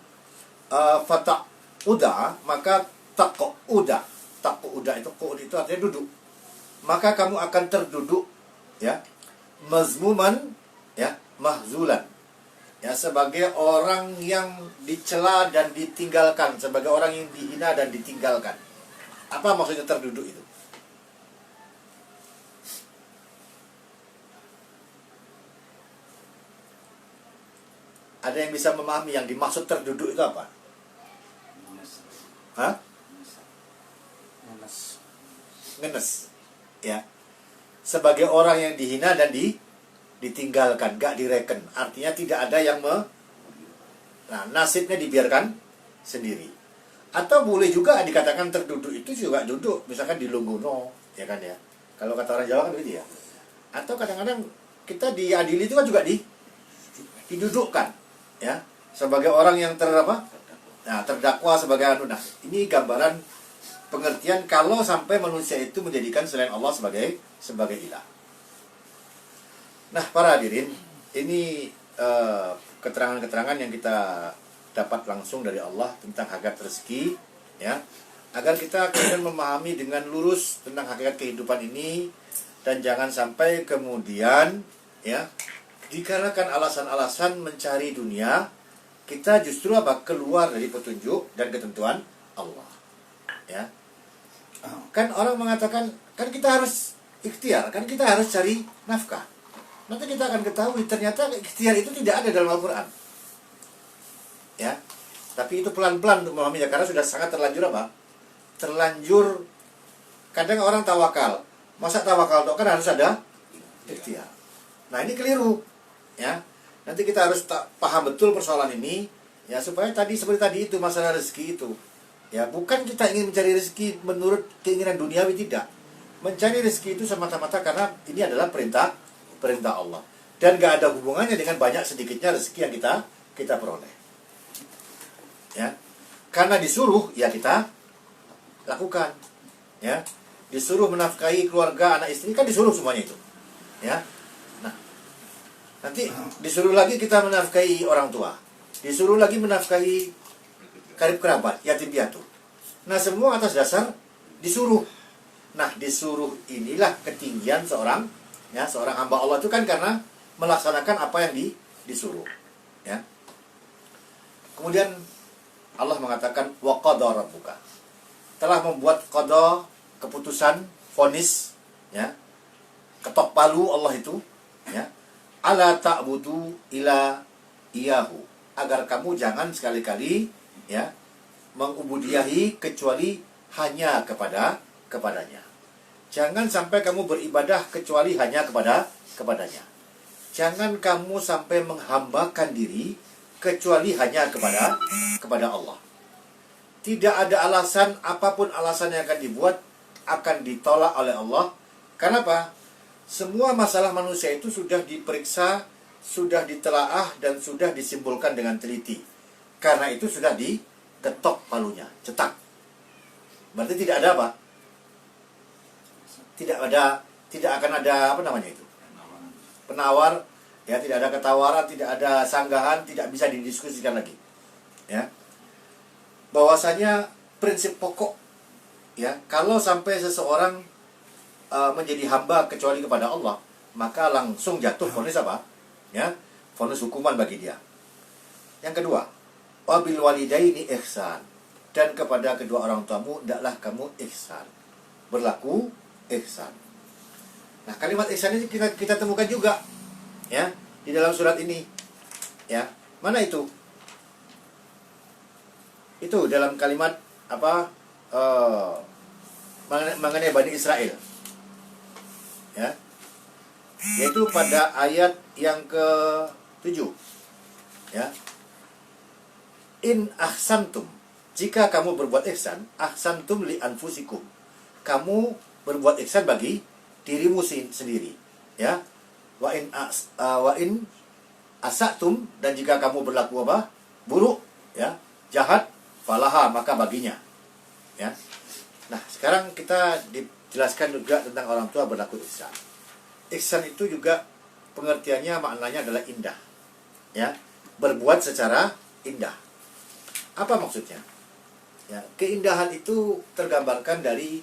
[SPEAKER 2] Fata'uda, maka taq'uda. Taq'uda itu artinya duduk. Maka kamu akan terduduk, ya, mazmuman, ya, mahzulan. Ya, sebagai orang yang dicela dan ditinggalkan, sebagai orang yang dihina dan ditinggalkan. Apa maksudnya terduduk itu? Ada yang bisa memahami yang dimaksud terduduk itu apa? Hah? Ngenes. Ya. Sebagai orang yang dihina dan ditinggalkan, gak direken. Artinya tidak ada yang nasibnya dibiarkan sendiri. Atau boleh juga dikatakan terduduk itu juga duduk, misalkan di Lungguno, ya kan ya. Kalau kata orang Jawa kan begitu ya. Atau kadang-kadang kita diadili itu kan juga didudukkan, ya, sebagai orang yang terdakwa sebagai anu. Nah, ini gambaran pengertian kalau sampai manusia itu menjadikan selain Allah sebagai ilah. Nah, para hadirin, ini keterangan-keterangan yang kita dapat langsung dari Allah tentang hakikat rezeki, ya, agar kita kemudian memahami dengan lurus tentang hakikat kehidupan ini, dan jangan sampai kemudian, ya, dikarenakan alasan-alasan mencari dunia, kita justru keluar dari petunjuk dan ketentuan Allah, ya. Kan orang mengatakan, kan kita harus ikhtiar, kan kita harus cari nafkah. Nanti kita akan ketahui ternyata ikhtiar itu tidak ada dalam Al-Quran, ya. Tapi itu pelan-pelan untuk memahaminya, karena sudah sangat terlanjur terlanjur. Kadang orang tawakal, masa tawakal itu kan harus ada ikhtiar. Nah, ini keliru, ya. Nanti kita harus paham betul persoalan ini, ya, supaya seperti tadi itu masalah rezeki itu, ya, bukan kita ingin mencari rezeki menurut keinginan duniawi, tidak. Mencari rezeki itu semata-mata karena ini adalah perintah Allah, dan gak ada hubungannya dengan banyak sedikitnya rezeki yang kita peroleh, ya. Karena disuruh, ya, kita lakukan, ya. Disuruh menafkahi keluarga, anak istri, kan disuruh semuanya itu, ya. Nah, nanti disuruh lagi kita menafkahi orang tua, disuruh lagi menafkahi karib kerabat, yatim piatu. Nah, semua atas dasar disuruh. Nah, disuruh inilah ketinggian seorang hamba Allah itu kan karena melaksanakan apa yang disuruh, ya. Kemudian Allah mengatakan wa qada rabbuka, telah membuat qada, keputusan, vonis, ya, ketok palu Allah itu, ya, ala ta'budu ila iyahu, agar kamu jangan sekali-kali, ya, mengubudiyahi kecuali hanya kepadanya. Jangan sampai kamu beribadah kecuali hanya kepadanya. Jangan kamu sampai menghambakan diri kecuali hanya kepada Allah. Tidak ada alasan, apapun alasan yang akan dibuat, akan ditolak oleh Allah. Kenapa? Semua masalah manusia itu sudah diperiksa, sudah ditelaah, dan sudah disimpulkan dengan teliti. Karena itu sudah diketok palunya, cetak. Berarti tidak ada apa? Tidak akan ada penawar, ya, tidak ada ketawaran, tidak ada sanggahan, tidak bisa didiskusikan lagi, ya. Bahwasanya prinsip pokok, ya, kalau sampai seseorang menjadi hamba kecuali kepada Allah, maka langsung jatuh vonis apa? Ya, vonis hukuman bagi dia. Yang kedua, wabil walidaini ihsan, dan kepada kedua orang tuamu hendaklah kamu ihsan, berlaku ihsan. Nah, kalimat ihsan ini kita temukan juga, ya, di dalam surat ini, ya. Mana itu? Itu dalam kalimat mengenai Bani Israel, ya, yaitu pada ayat yang ke-7, ya. In ahsantum, jika kamu berbuat ihsan, ahsantum li anfusikum, kamu berbuat ihsan bagi dirimu sendiri, ya. Wa in asatum, dan jika kamu berlaku buruk, ya, jahat, falaha, maka baginya, Ya. Nah, sekarang kita dijelaskan juga tentang orang tua berlaku ihsan. Ihsan itu juga pengertiannya, maknanya adalah indah. Ya, berbuat secara indah. Apa maksudnya? Ya, keindahan itu tergambarkan dari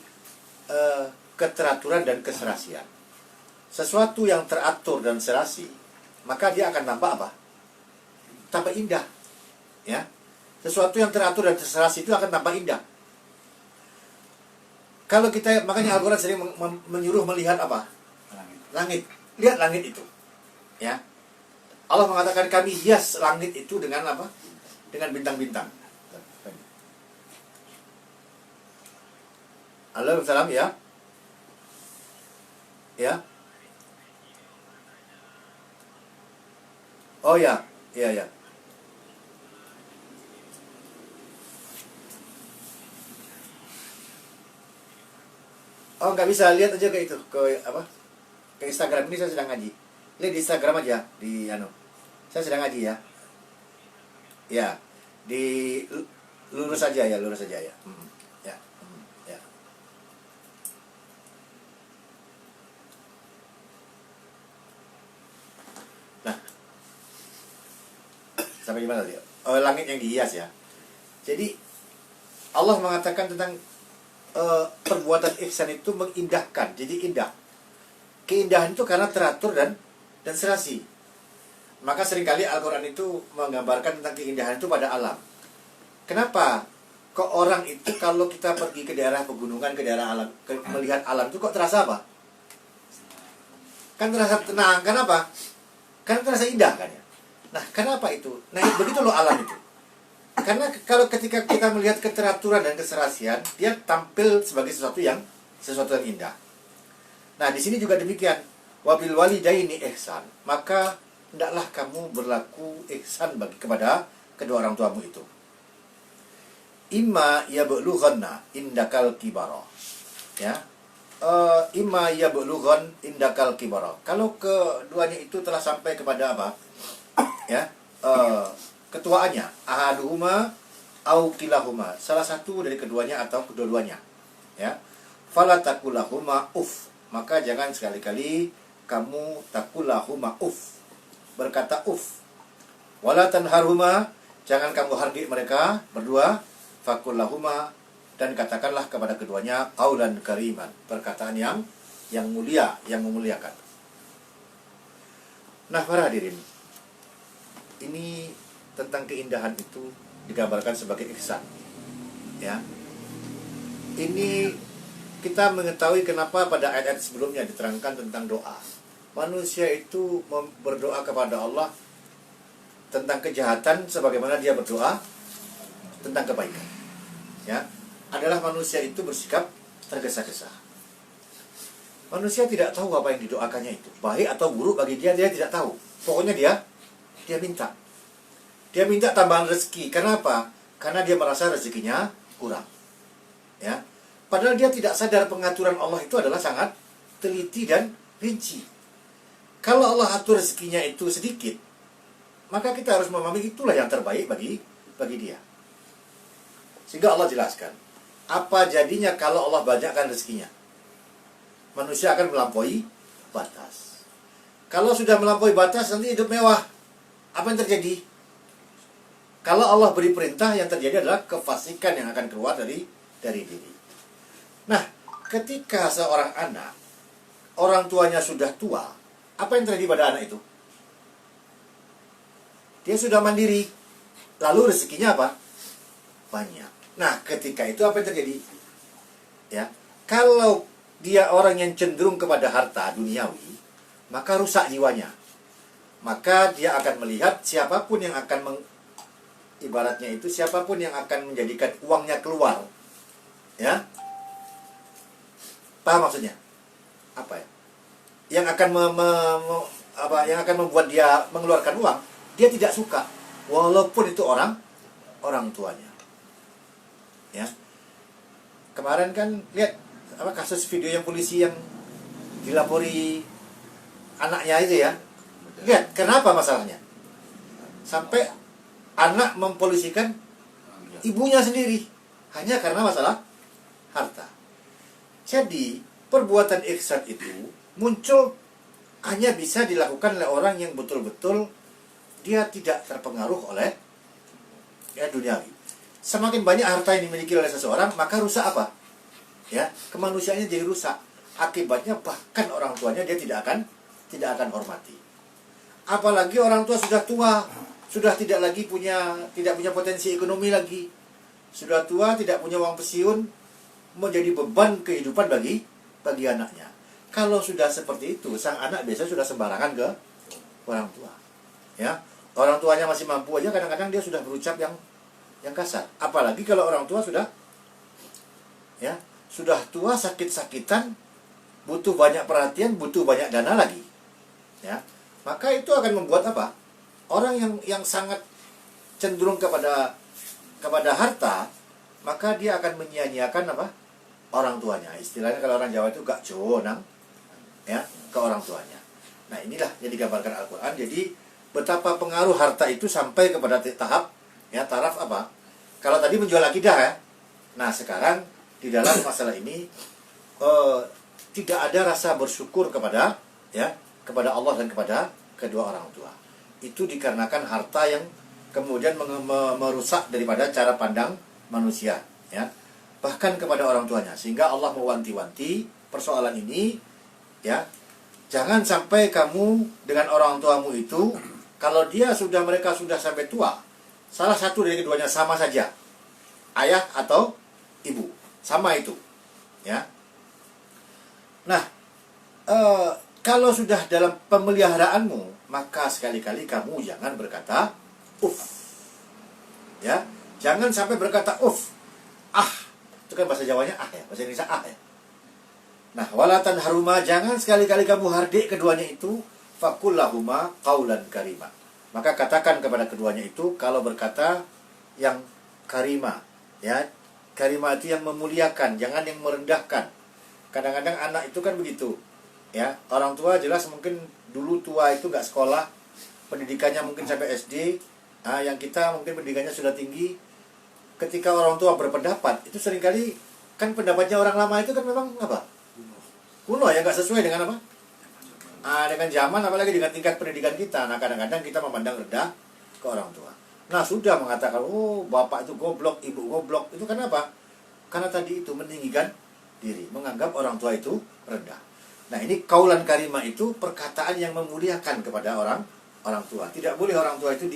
[SPEAKER 2] keteraturan dan keserasian. Sesuatu yang teratur dan serasi, maka dia akan nampak apa? Tampak indah. Ya. Sesuatu yang teratur dan serasi itu akan tampak indah. Kalau kita, makanya Al-Quran sering menyuruh melihat apa? Langit. Lihat langit itu. Ya. Allah mengatakan kami hias langit itu dengan apa? Dengan bintang-bintang. Alhamdulillah ya. Ya. Oh ya, iya ya. Oh, nggak bisa, lihat aja ke itu, ke apa? Ke Instagram. Ini saya sedang ngaji. Lihat di Instagram aja, di Saya sedang ngaji ya. Ya, di lurus aja ya, lurus aja ya. Ya. Ya. Nah, sampai di mana tadi? Oh, langit yang dihias ya. Jadi Allah mengatakan tentang perbuatan ihsan itu mengindahkan, jadi indah. Keindahan itu karena teratur dan serasi. Maka seringkali Al-Quran itu menggambarkan tentang keindahan itu pada alam. Kenapa? Kok orang itu kalau kita pergi ke daerah pegunungan, ke daerah alam, melihat alam itu kok terasa apa? Kan terasa tenang. Kenapa? Kan terasa indah kan ya. Nah, kenapa itu? Nah, begitu loh alam itu. Karena kalau ketika kita melihat keteraturan dan keserasian, dia tampil sebagai sesuatu yang indah. Nah, di sini juga demikian. Wabil walidaini ihsan. Maka hendaklah kamu berlaku ihsan kepada kedua orang tuamu itu. Imma yablughanna indakal kibara. Ya. Imma yablughan indakal kibara. Kalau keduanya itu telah sampai kepada apa? Ya. Ketuaannya, ahaduhuma au kilahuma, salah satu dari keduanya atau kedua-duanya. Ya. Fala takulahuma uf, maka jangan sekali-kali kamu takulahuma uf, berkata uf. Wala tanharhuma, jangan kamu hardik mereka berdua. Fakullahuma, dan katakanlah kepada keduanya qaulan kariman, perkataan yang mulia, yang memuliakan. Nah, para hadirin, ini tentang keindahan itu digambarkan sebagai ihsan. Ya. Ini kita mengetahui kenapa pada ayat-ayat sebelumnya diterangkan tentang doa. Manusia itu berdoa kepada Allah tentang kejahatan sebagaimana dia berdoa tentang kebaikan. Ya. Adalah manusia itu bersikap tergesa-gesa. Manusia tidak tahu apa yang didoakannya itu, baik atau buruk bagi dia tidak tahu. Pokoknya dia minta. Dia minta tambahan rezeki. Kenapa? Karena dia merasa rezekinya kurang. Ya. Padahal dia tidak sadar pengaturan Allah itu adalah sangat teliti dan rinci. Kalau Allah atur rezekinya itu sedikit, maka kita harus memahami itulah yang terbaik bagi dia. Sehingga Allah jelaskan, apa jadinya kalau Allah banyakkan rezekinya? Manusia akan melampaui batas. Kalau sudah melampaui batas, nanti hidup mewah. Apa yang terjadi? Kalau Allah beri perintah, yang terjadi adalah kefasikan yang akan keluar dari diri. Nah, ketika seorang anak, orang tuanya sudah tua, apa yang terjadi pada anak itu? Dia sudah mandiri. Lalu rezekinya apa? Banyak. Nah, ketika itu apa yang terjadi? Ya, kalau dia orang yang cenderung kepada harta duniawi, maka rusak jiwanya. Maka dia akan melihat siapapun yang akan ibaratnya itu siapapun yang akan menjadikan uangnya keluar, ya, paham maksudnya? Apa ya? Yang akan yang akan membuat dia mengeluarkan uang, dia tidak suka, walaupun itu orang tuanya. Ya, kemarin kan lihat kasus video yang polisi yang dilapori anaknya itu ya. Lihat kenapa masalahnya? Sampai anak mempolisikan ibunya sendiri hanya karena masalah harta. Jadi perbuatan ihsan itu muncul hanya bisa dilakukan oleh orang yang betul-betul dia tidak terpengaruh oleh duniawi. Semakin banyak harta yang dimiliki oleh seseorang, maka rusak apa? Kemanusiaannya jadi rusak. Akibatnya bahkan orang tuanya dia tidak akan hormati. Apalagi orang tua, sudah tidak punya potensi ekonomi lagi. Sudah tua, tidak punya uang pensiun, menjadi beban kehidupan bagi anaknya. Kalau sudah seperti itu, sang anak biasanya sudah sembarangan ke orang tua. Orang tuanya masih mampu aja, kadang-kadang dia sudah berucap yang kasar. Apalagi kalau orang tua sudah tua, sakit-sakitan, butuh banyak perhatian, butuh banyak dana lagi. Maka itu akan membuat apa? Orang yang sangat cenderung kepada harta, maka dia akan menyia-nyiakan apa? Orang tuanya. Istilahnya kalau orang Jawa itu gak jonang ke orang tuanya. Nah, inilah yang digambarkan Al-Quran. Jadi betapa pengaruh harta itu sampai kepada taraf apa? Kalau tadi menjual akidah Nah, sekarang di dalam masalah ini tidak ada rasa bersyukur kepada Allah dan kepada kedua orang tua. Itu dikarenakan harta yang kemudian merusak daripada cara pandang manusia, bahkan kepada orang tuanya. Sehingga Allah mewanti-wanti persoalan ini, jangan sampai kamu dengan orang tuamu itu, kalau mereka sudah sampai tua, salah satu dari keduanya sama saja, ayah atau ibu, sama itu, Nah, kalau sudah dalam pemeliharaanmu, maka sekali-kali kamu jangan berkata uff. Jangan sampai berkata uff. Itu kan bahasa Jawanya bahasa Indonesia Nah, walatan haruma, jangan sekali-kali kamu hardik keduanya itu, fakul lahuma qaulan karima. Maka katakan kepada keduanya itu kalau berkata yang karima, karima itu yang memuliakan, jangan yang merendahkan. Kadang-kadang anak itu kan begitu. Orang tua jelas mungkin dulu tua itu gak sekolah, pendidikannya mungkin sampai SD. Yang kita mungkin pendidikannya sudah tinggi. Ketika orang tua berpendapat, itu seringkali kan pendapatnya orang lama itu kan memang apa? Kuno, gak sesuai dengan apa? Dengan zaman, apalagi dengan tingkat pendidikan kita. Nah, kadang-kadang kita memandang rendah ke orang tua. Nah, sudah mengatakan, bapak itu goblok, ibu goblok. Itu kenapa? Karena tadi itu meninggikan diri, menganggap orang tua itu rendah. Nah, ini kaulan karimah itu perkataan yang memuliakan kepada orang tua. Tidak boleh orang tua itu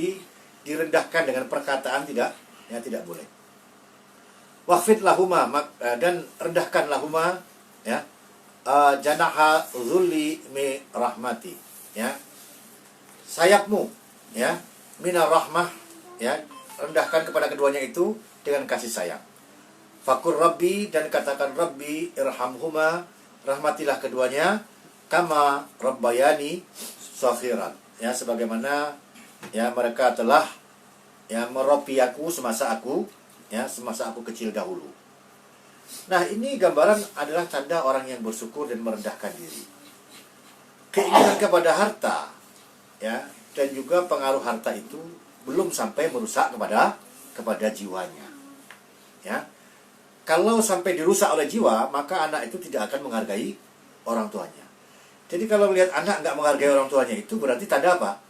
[SPEAKER 2] direndahkan dengan perkataan tidak boleh. Waqfid lahuma, dan rendahkan lahuma janaha zulli mi rahmati, sayapmu minar rahmah, rendahkan kepada keduanya itu dengan kasih sayang. Fakur Rabbi, dan katakan Rabbi irhamhuma, rahmatilah keduanya, kama rabbayani shaghiran, sebagaimana mereka telah meropi aku semasa aku kecil dahulu. Nah, ini gambaran adalah tanda orang yang bersyukur dan merendahkan diri. Keinginan kepada harta dan juga pengaruh harta itu belum sampai merusak kepada jiwanya. Kalau sampai dirusak oleh jiwa, maka anak itu tidak akan menghargai orang tuanya. Jadi kalau melihat anak nggak menghargai orang tuanya, itu berarti tanda apa?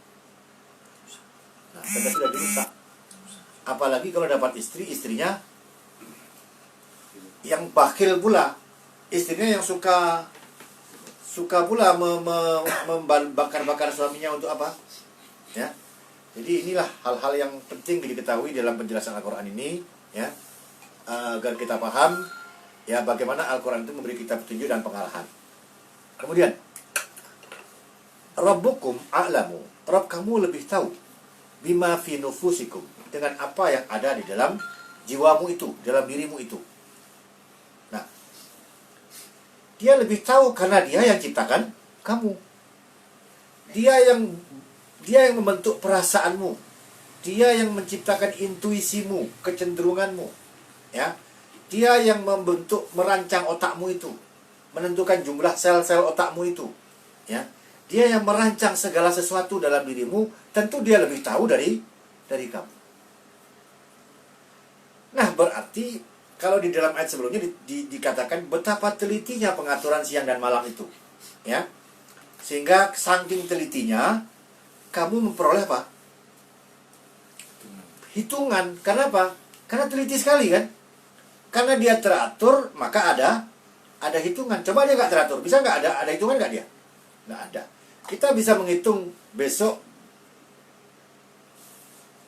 [SPEAKER 2] Nah, tanda sudah dirusak. Apalagi kalau dapat istrinya yang bakhil pula, istrinya yang suka pula membakar-bakar suaminya untuk apa? Jadi inilah hal-hal yang penting diketahui dalam penjelasan Al-Quran ini, agar kita paham bagaimana Al-Quran itu memberi kita petunjuk dan pengarahan. Kemudian Rabbukum a'lamu, Rabb kamu lebih tahu, bima fi nufusikum, dengan apa yang ada di dalam jiwamu itu, dalam dirimu itu. Nah, dia lebih tahu karena dia yang ciptakan kamu. Dia yang membentuk perasaanmu. Dia yang menciptakan intuisimu, kecenderunganmu. Dia yang merancang otakmu itu, menentukan jumlah sel-sel otakmu itu. Dia yang merancang segala sesuatu dalam dirimu. Tentu dia lebih tahu dari kamu. Nah, berarti kalau di dalam ayat sebelumnya dikatakan betapa telitinya pengaturan siang dan malam itu, ya. Sehingga saking telitinya kamu memperoleh apa? Hitungan. Karena apa? Karena teliti sekali kan? Karena dia teratur, maka ada hitungan. Coba dia nggak teratur, bisa nggak ada hitungan nggak dia? Nggak ada. Kita bisa menghitung besok,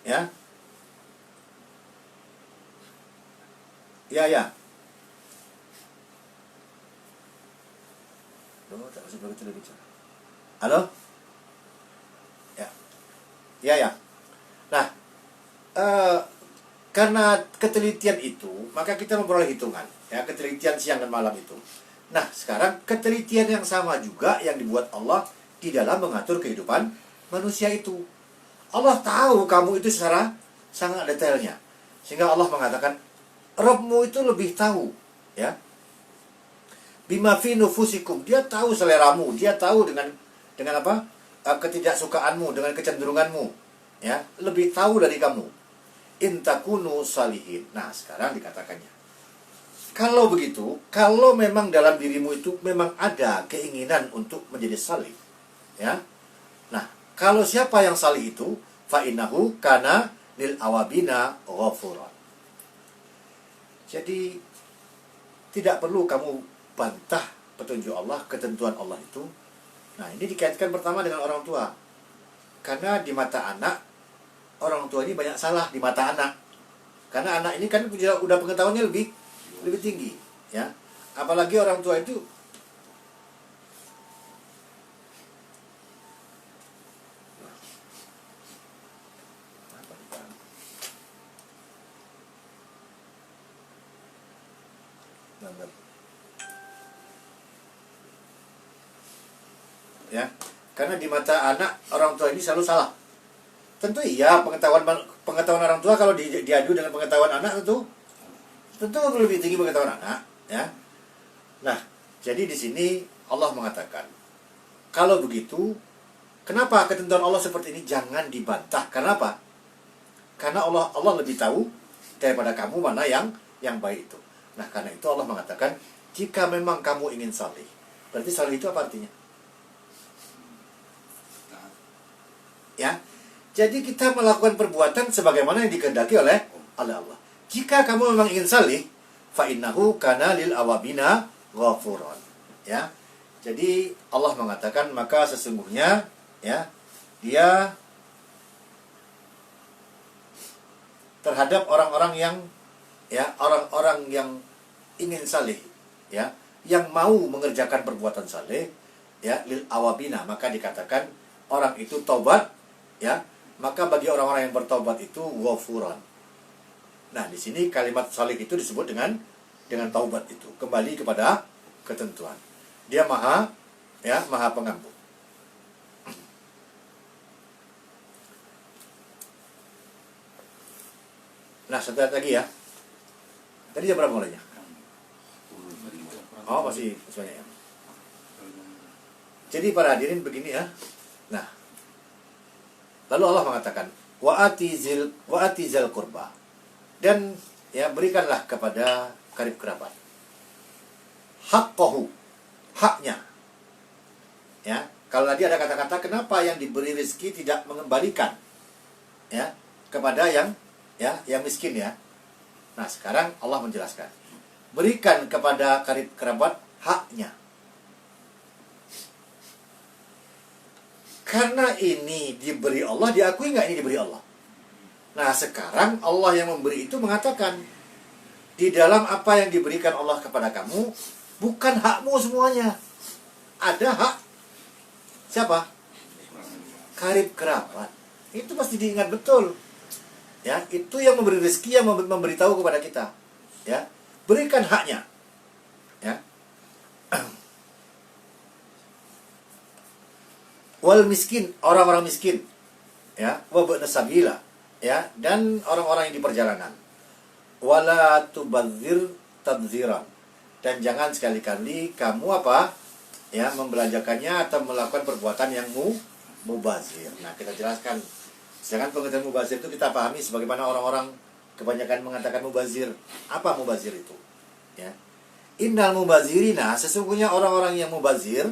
[SPEAKER 2] ya. Ya. Oh, tak usah begitu bicara. Halo? Ya. Nah, karena ketelitian itu, maka kita memperoleh hitungan, ya, ketelitian siang dan malam itu. Nah, sekarang ketelitian yang sama juga yang dibuat Allah di dalam mengatur kehidupan manusia itu. Allah tahu kamu itu secara sangat detailnya. Sehingga Allah mengatakan, Rabbmu itu lebih tahu, ya. Bima fi nufusikum, dia tahu seleramu, dia tahu dengan apa? Ketidaksukaanmu, dengan kecenderunganmu, ya, lebih tahu dari kamu. In takunu salihin. Nah, sekarang dikatakannya, kalau begitu, kalau memang dalam dirimu itu memang ada keinginan untuk menjadi salih, ya. Nah, kalau siapa yang salih itu, fa innahu kana lil awabina ghafura. Jadi tidak perlu kamu bantah petunjuk Allah, ketentuan Allah itu. Nah, ini dikaitkan pertama dengan orang tua. Karena di mata anak, orang tua ini banyak salah di mata anak. Karena anak ini kan udah pengetahuannya lebih tinggi, ya. Apalagi orang tua itu ya, karena di mata anak orang tua ini selalu salah. Tentu iya, pengetahuan orang tua kalau diadu dengan pengetahuan anak tentu lebih tinggi pengetahuan anak, ya. Nah, jadi di sini Allah mengatakan, kalau begitu, kenapa ketentuan Allah seperti ini jangan dibantah? Karena apa? Karena Allah lebih tahu daripada kamu mana yang baik itu. Nah, karena itu Allah mengatakan, jika memang kamu ingin salih, berarti salih itu apa artinya? Ya, jadi kita melakukan perbuatan sebagaimana yang dikehendaki oleh Allah. Jika kamu memang ingin salih, fa innahu kana lil awabina ghafuran. Ya. Jadi Allah mengatakan, maka sesungguhnya, ya, dia terhadap orang-orang yang, ya, orang-orang yang ingin salih, ya, yang mau mengerjakan perbuatan salih, ya, lil awabina, maka dikatakan orang itu taubat, ya, maka bagi orang-orang yang bertobat itu ghafuran. Nah, di sini kalimat salih itu disebut dengan taubat itu, kembali kepada ketentuan. Dia maha pengampun. Nah, sebentar lagi ya. Tadi jam berapa mulainya? Oh, masih banyak ya. Jadi para hadirin begini ya. Nah, lalu Allah mengatakan, wa'ati zal qurba, dan ya berikanlah kepada karib kerabat haqqahu, haknya. Ya, kalau tadi ada kata-kata kenapa yang diberi rezeki tidak mengembalikan, ya, kepada yang miskin, ya. Nah, sekarang Allah menjelaskan, berikan kepada karib kerabat haknya. Karena ini diberi Allah, diakui nggak ini diberi Allah? Nah, sekarang Allah yang memberi itu mengatakan, di dalam apa yang diberikan Allah kepada kamu, bukan hakmu semuanya. Ada hak siapa? Karib kerabat. Itu pasti diingat betul. Ya, itu yang memberi rezeki, yang memberitahu kepada kita. Ya, berikan haknya. Ya. Wal miskin, orang-orang miskin, ya, wa ba'na sabila, ya, dan orang-orang yang di perjalanan. Wala tubadzir tabdziran, dan jangan sekali-kali kamu ya, membelanjakannya atau melakukan perbuatan yang mubazir. Nah, kita jelaskan. Sedangkan pengertian mubazir itu kita pahami sebagaimana orang-orang kebanyakan mengatakan mubazir. Apa mubazir itu? Ya. Innal mubazirina, sesungguhnya orang-orang yang mubazir,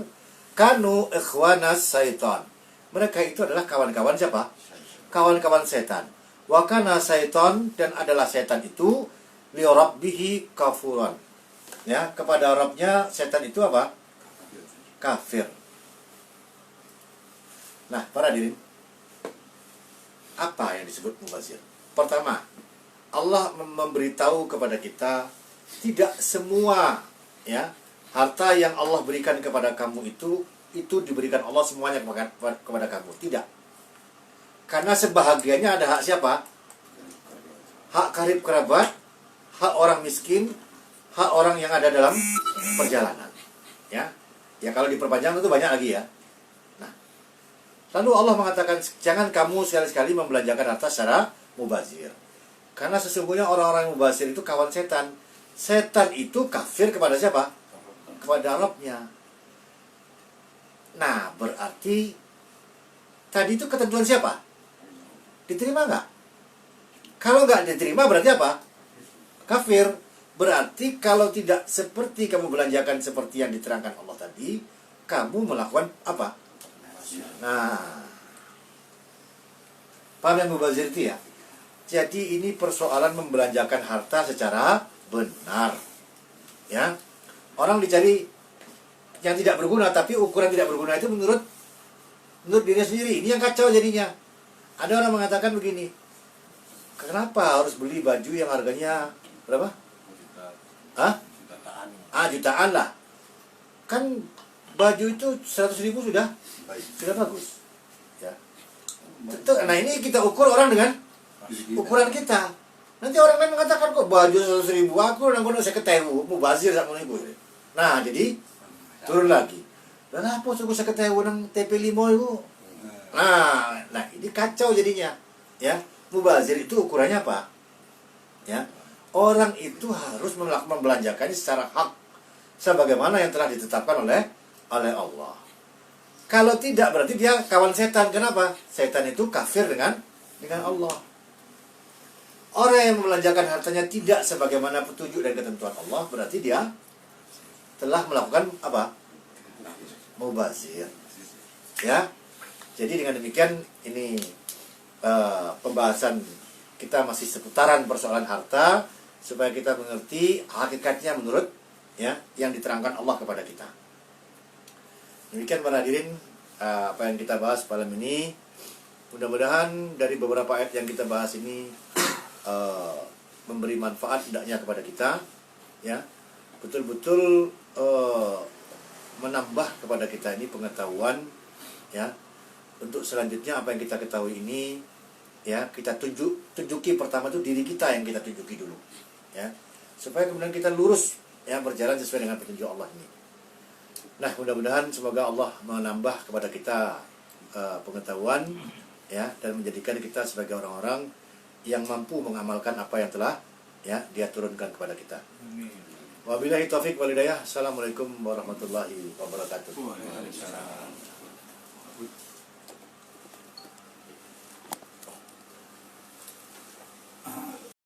[SPEAKER 2] kanu ikhwanas syaitan. Mereka itu adalah kawan-kawan siapa? Kawan-kawan setan. Wa kana syaitan, dan adalah setan itu li rabbihi kafuran. Ya, kepada Rabbnya setan itu apa? Kafir. Nah, para hadirin, apa yang disebut mubazir? Pertama, Allah memberitahu kepada kita, tidak semua ya harta yang Allah berikan kepada kamu itu diberikan Allah semuanya kepada kamu. Tidak. Karena sebahagiannya ada hak siapa? Hak karib kerabat, hak orang miskin, hak orang yang ada dalam perjalanan. Ya. Ya kalau diperpanjang itu banyak lagi ya. Nah, lalu Allah mengatakan, jangan kamu sekali-sekali membelanjakan harta secara mubazir. Karena sesungguhnya orang-orang yang mubazir itu kawan setan. Setan itu kafir kepada siapa? Kepada Rabbnya. Nah, berarti tadi itu ketentuan siapa? Diterima nggak? Kalau nggak diterima berarti apa? Kafir. Berarti kalau tidak seperti kamu belanjakan seperti yang diterangkan Allah tadi, kamu melakukan apa? Nah, paham yang mubazir itu ya? Jadi ini persoalan membelanjakan harta secara benar. Ya. Orang dicari yang tidak berguna, tapi ukuran tidak berguna itu menurut dirinya sendiri. Ini yang kacau jadinya. Ada orang mengatakan begini, kenapa harus beli baju yang harganya berapa? Jutaan lah. Kan baju itu 100.000 sudah bagus. Ya. Nah ini kita ukur orang dengan ukuran kita. Nanti orang lain mengatakan, kok baju 100.000, aku nanggung 50.000, mubazir sama ibu. Nah jadi turun lagi. Dan apa suku 50.000 nang TP5 itu? Nah ini kacau jadinya. Ya, mubazir itu ukurannya apa? Ya, orang itu harus membelanjakannya secara hak, sebagaimana yang telah ditetapkan oleh Allah. Kalau tidak berarti dia kawan setan. Kenapa? Setan itu kafir dengan Allah. Orang yang membelanjakan hartanya tidak sebagaimana petunjuk dan ketentuan Allah, berarti dia telah melakukan apa? Mubazir. Ya. Jadi dengan demikian ini pembahasan kita masih seputaran persoalan harta, supaya kita mengerti hakikatnya menurut ya yang diterangkan Allah kepada kita. Demikian para hadirin apa yang kita bahas malam ini. Mudah-mudahan dari beberapa ayat yang kita bahas ini memberi manfaat hendaknya kepada kita, ya, betul-betul menambah kepada kita ini pengetahuan, ya, untuk selanjutnya apa yang kita ketahui ini, ya, kita tunjuki pertama itu diri kita yang kita tunjuki dulu, ya, supaya kemudian kita lurus, ya, berjalan sesuai dengan petunjuk Allah ini. Nah, mudah-mudahan semoga Allah menambah kepada kita pengetahuan, ya, dan menjadikan kita sebagai orang-orang yang mampu mengamalkan apa yang telah ya Dia turunkan kepada kita. Wabillahi taufik wal hidayah. Assalamualaikum warahmatullahi wabarakatuh.
[SPEAKER 1] Waalaikumsalam.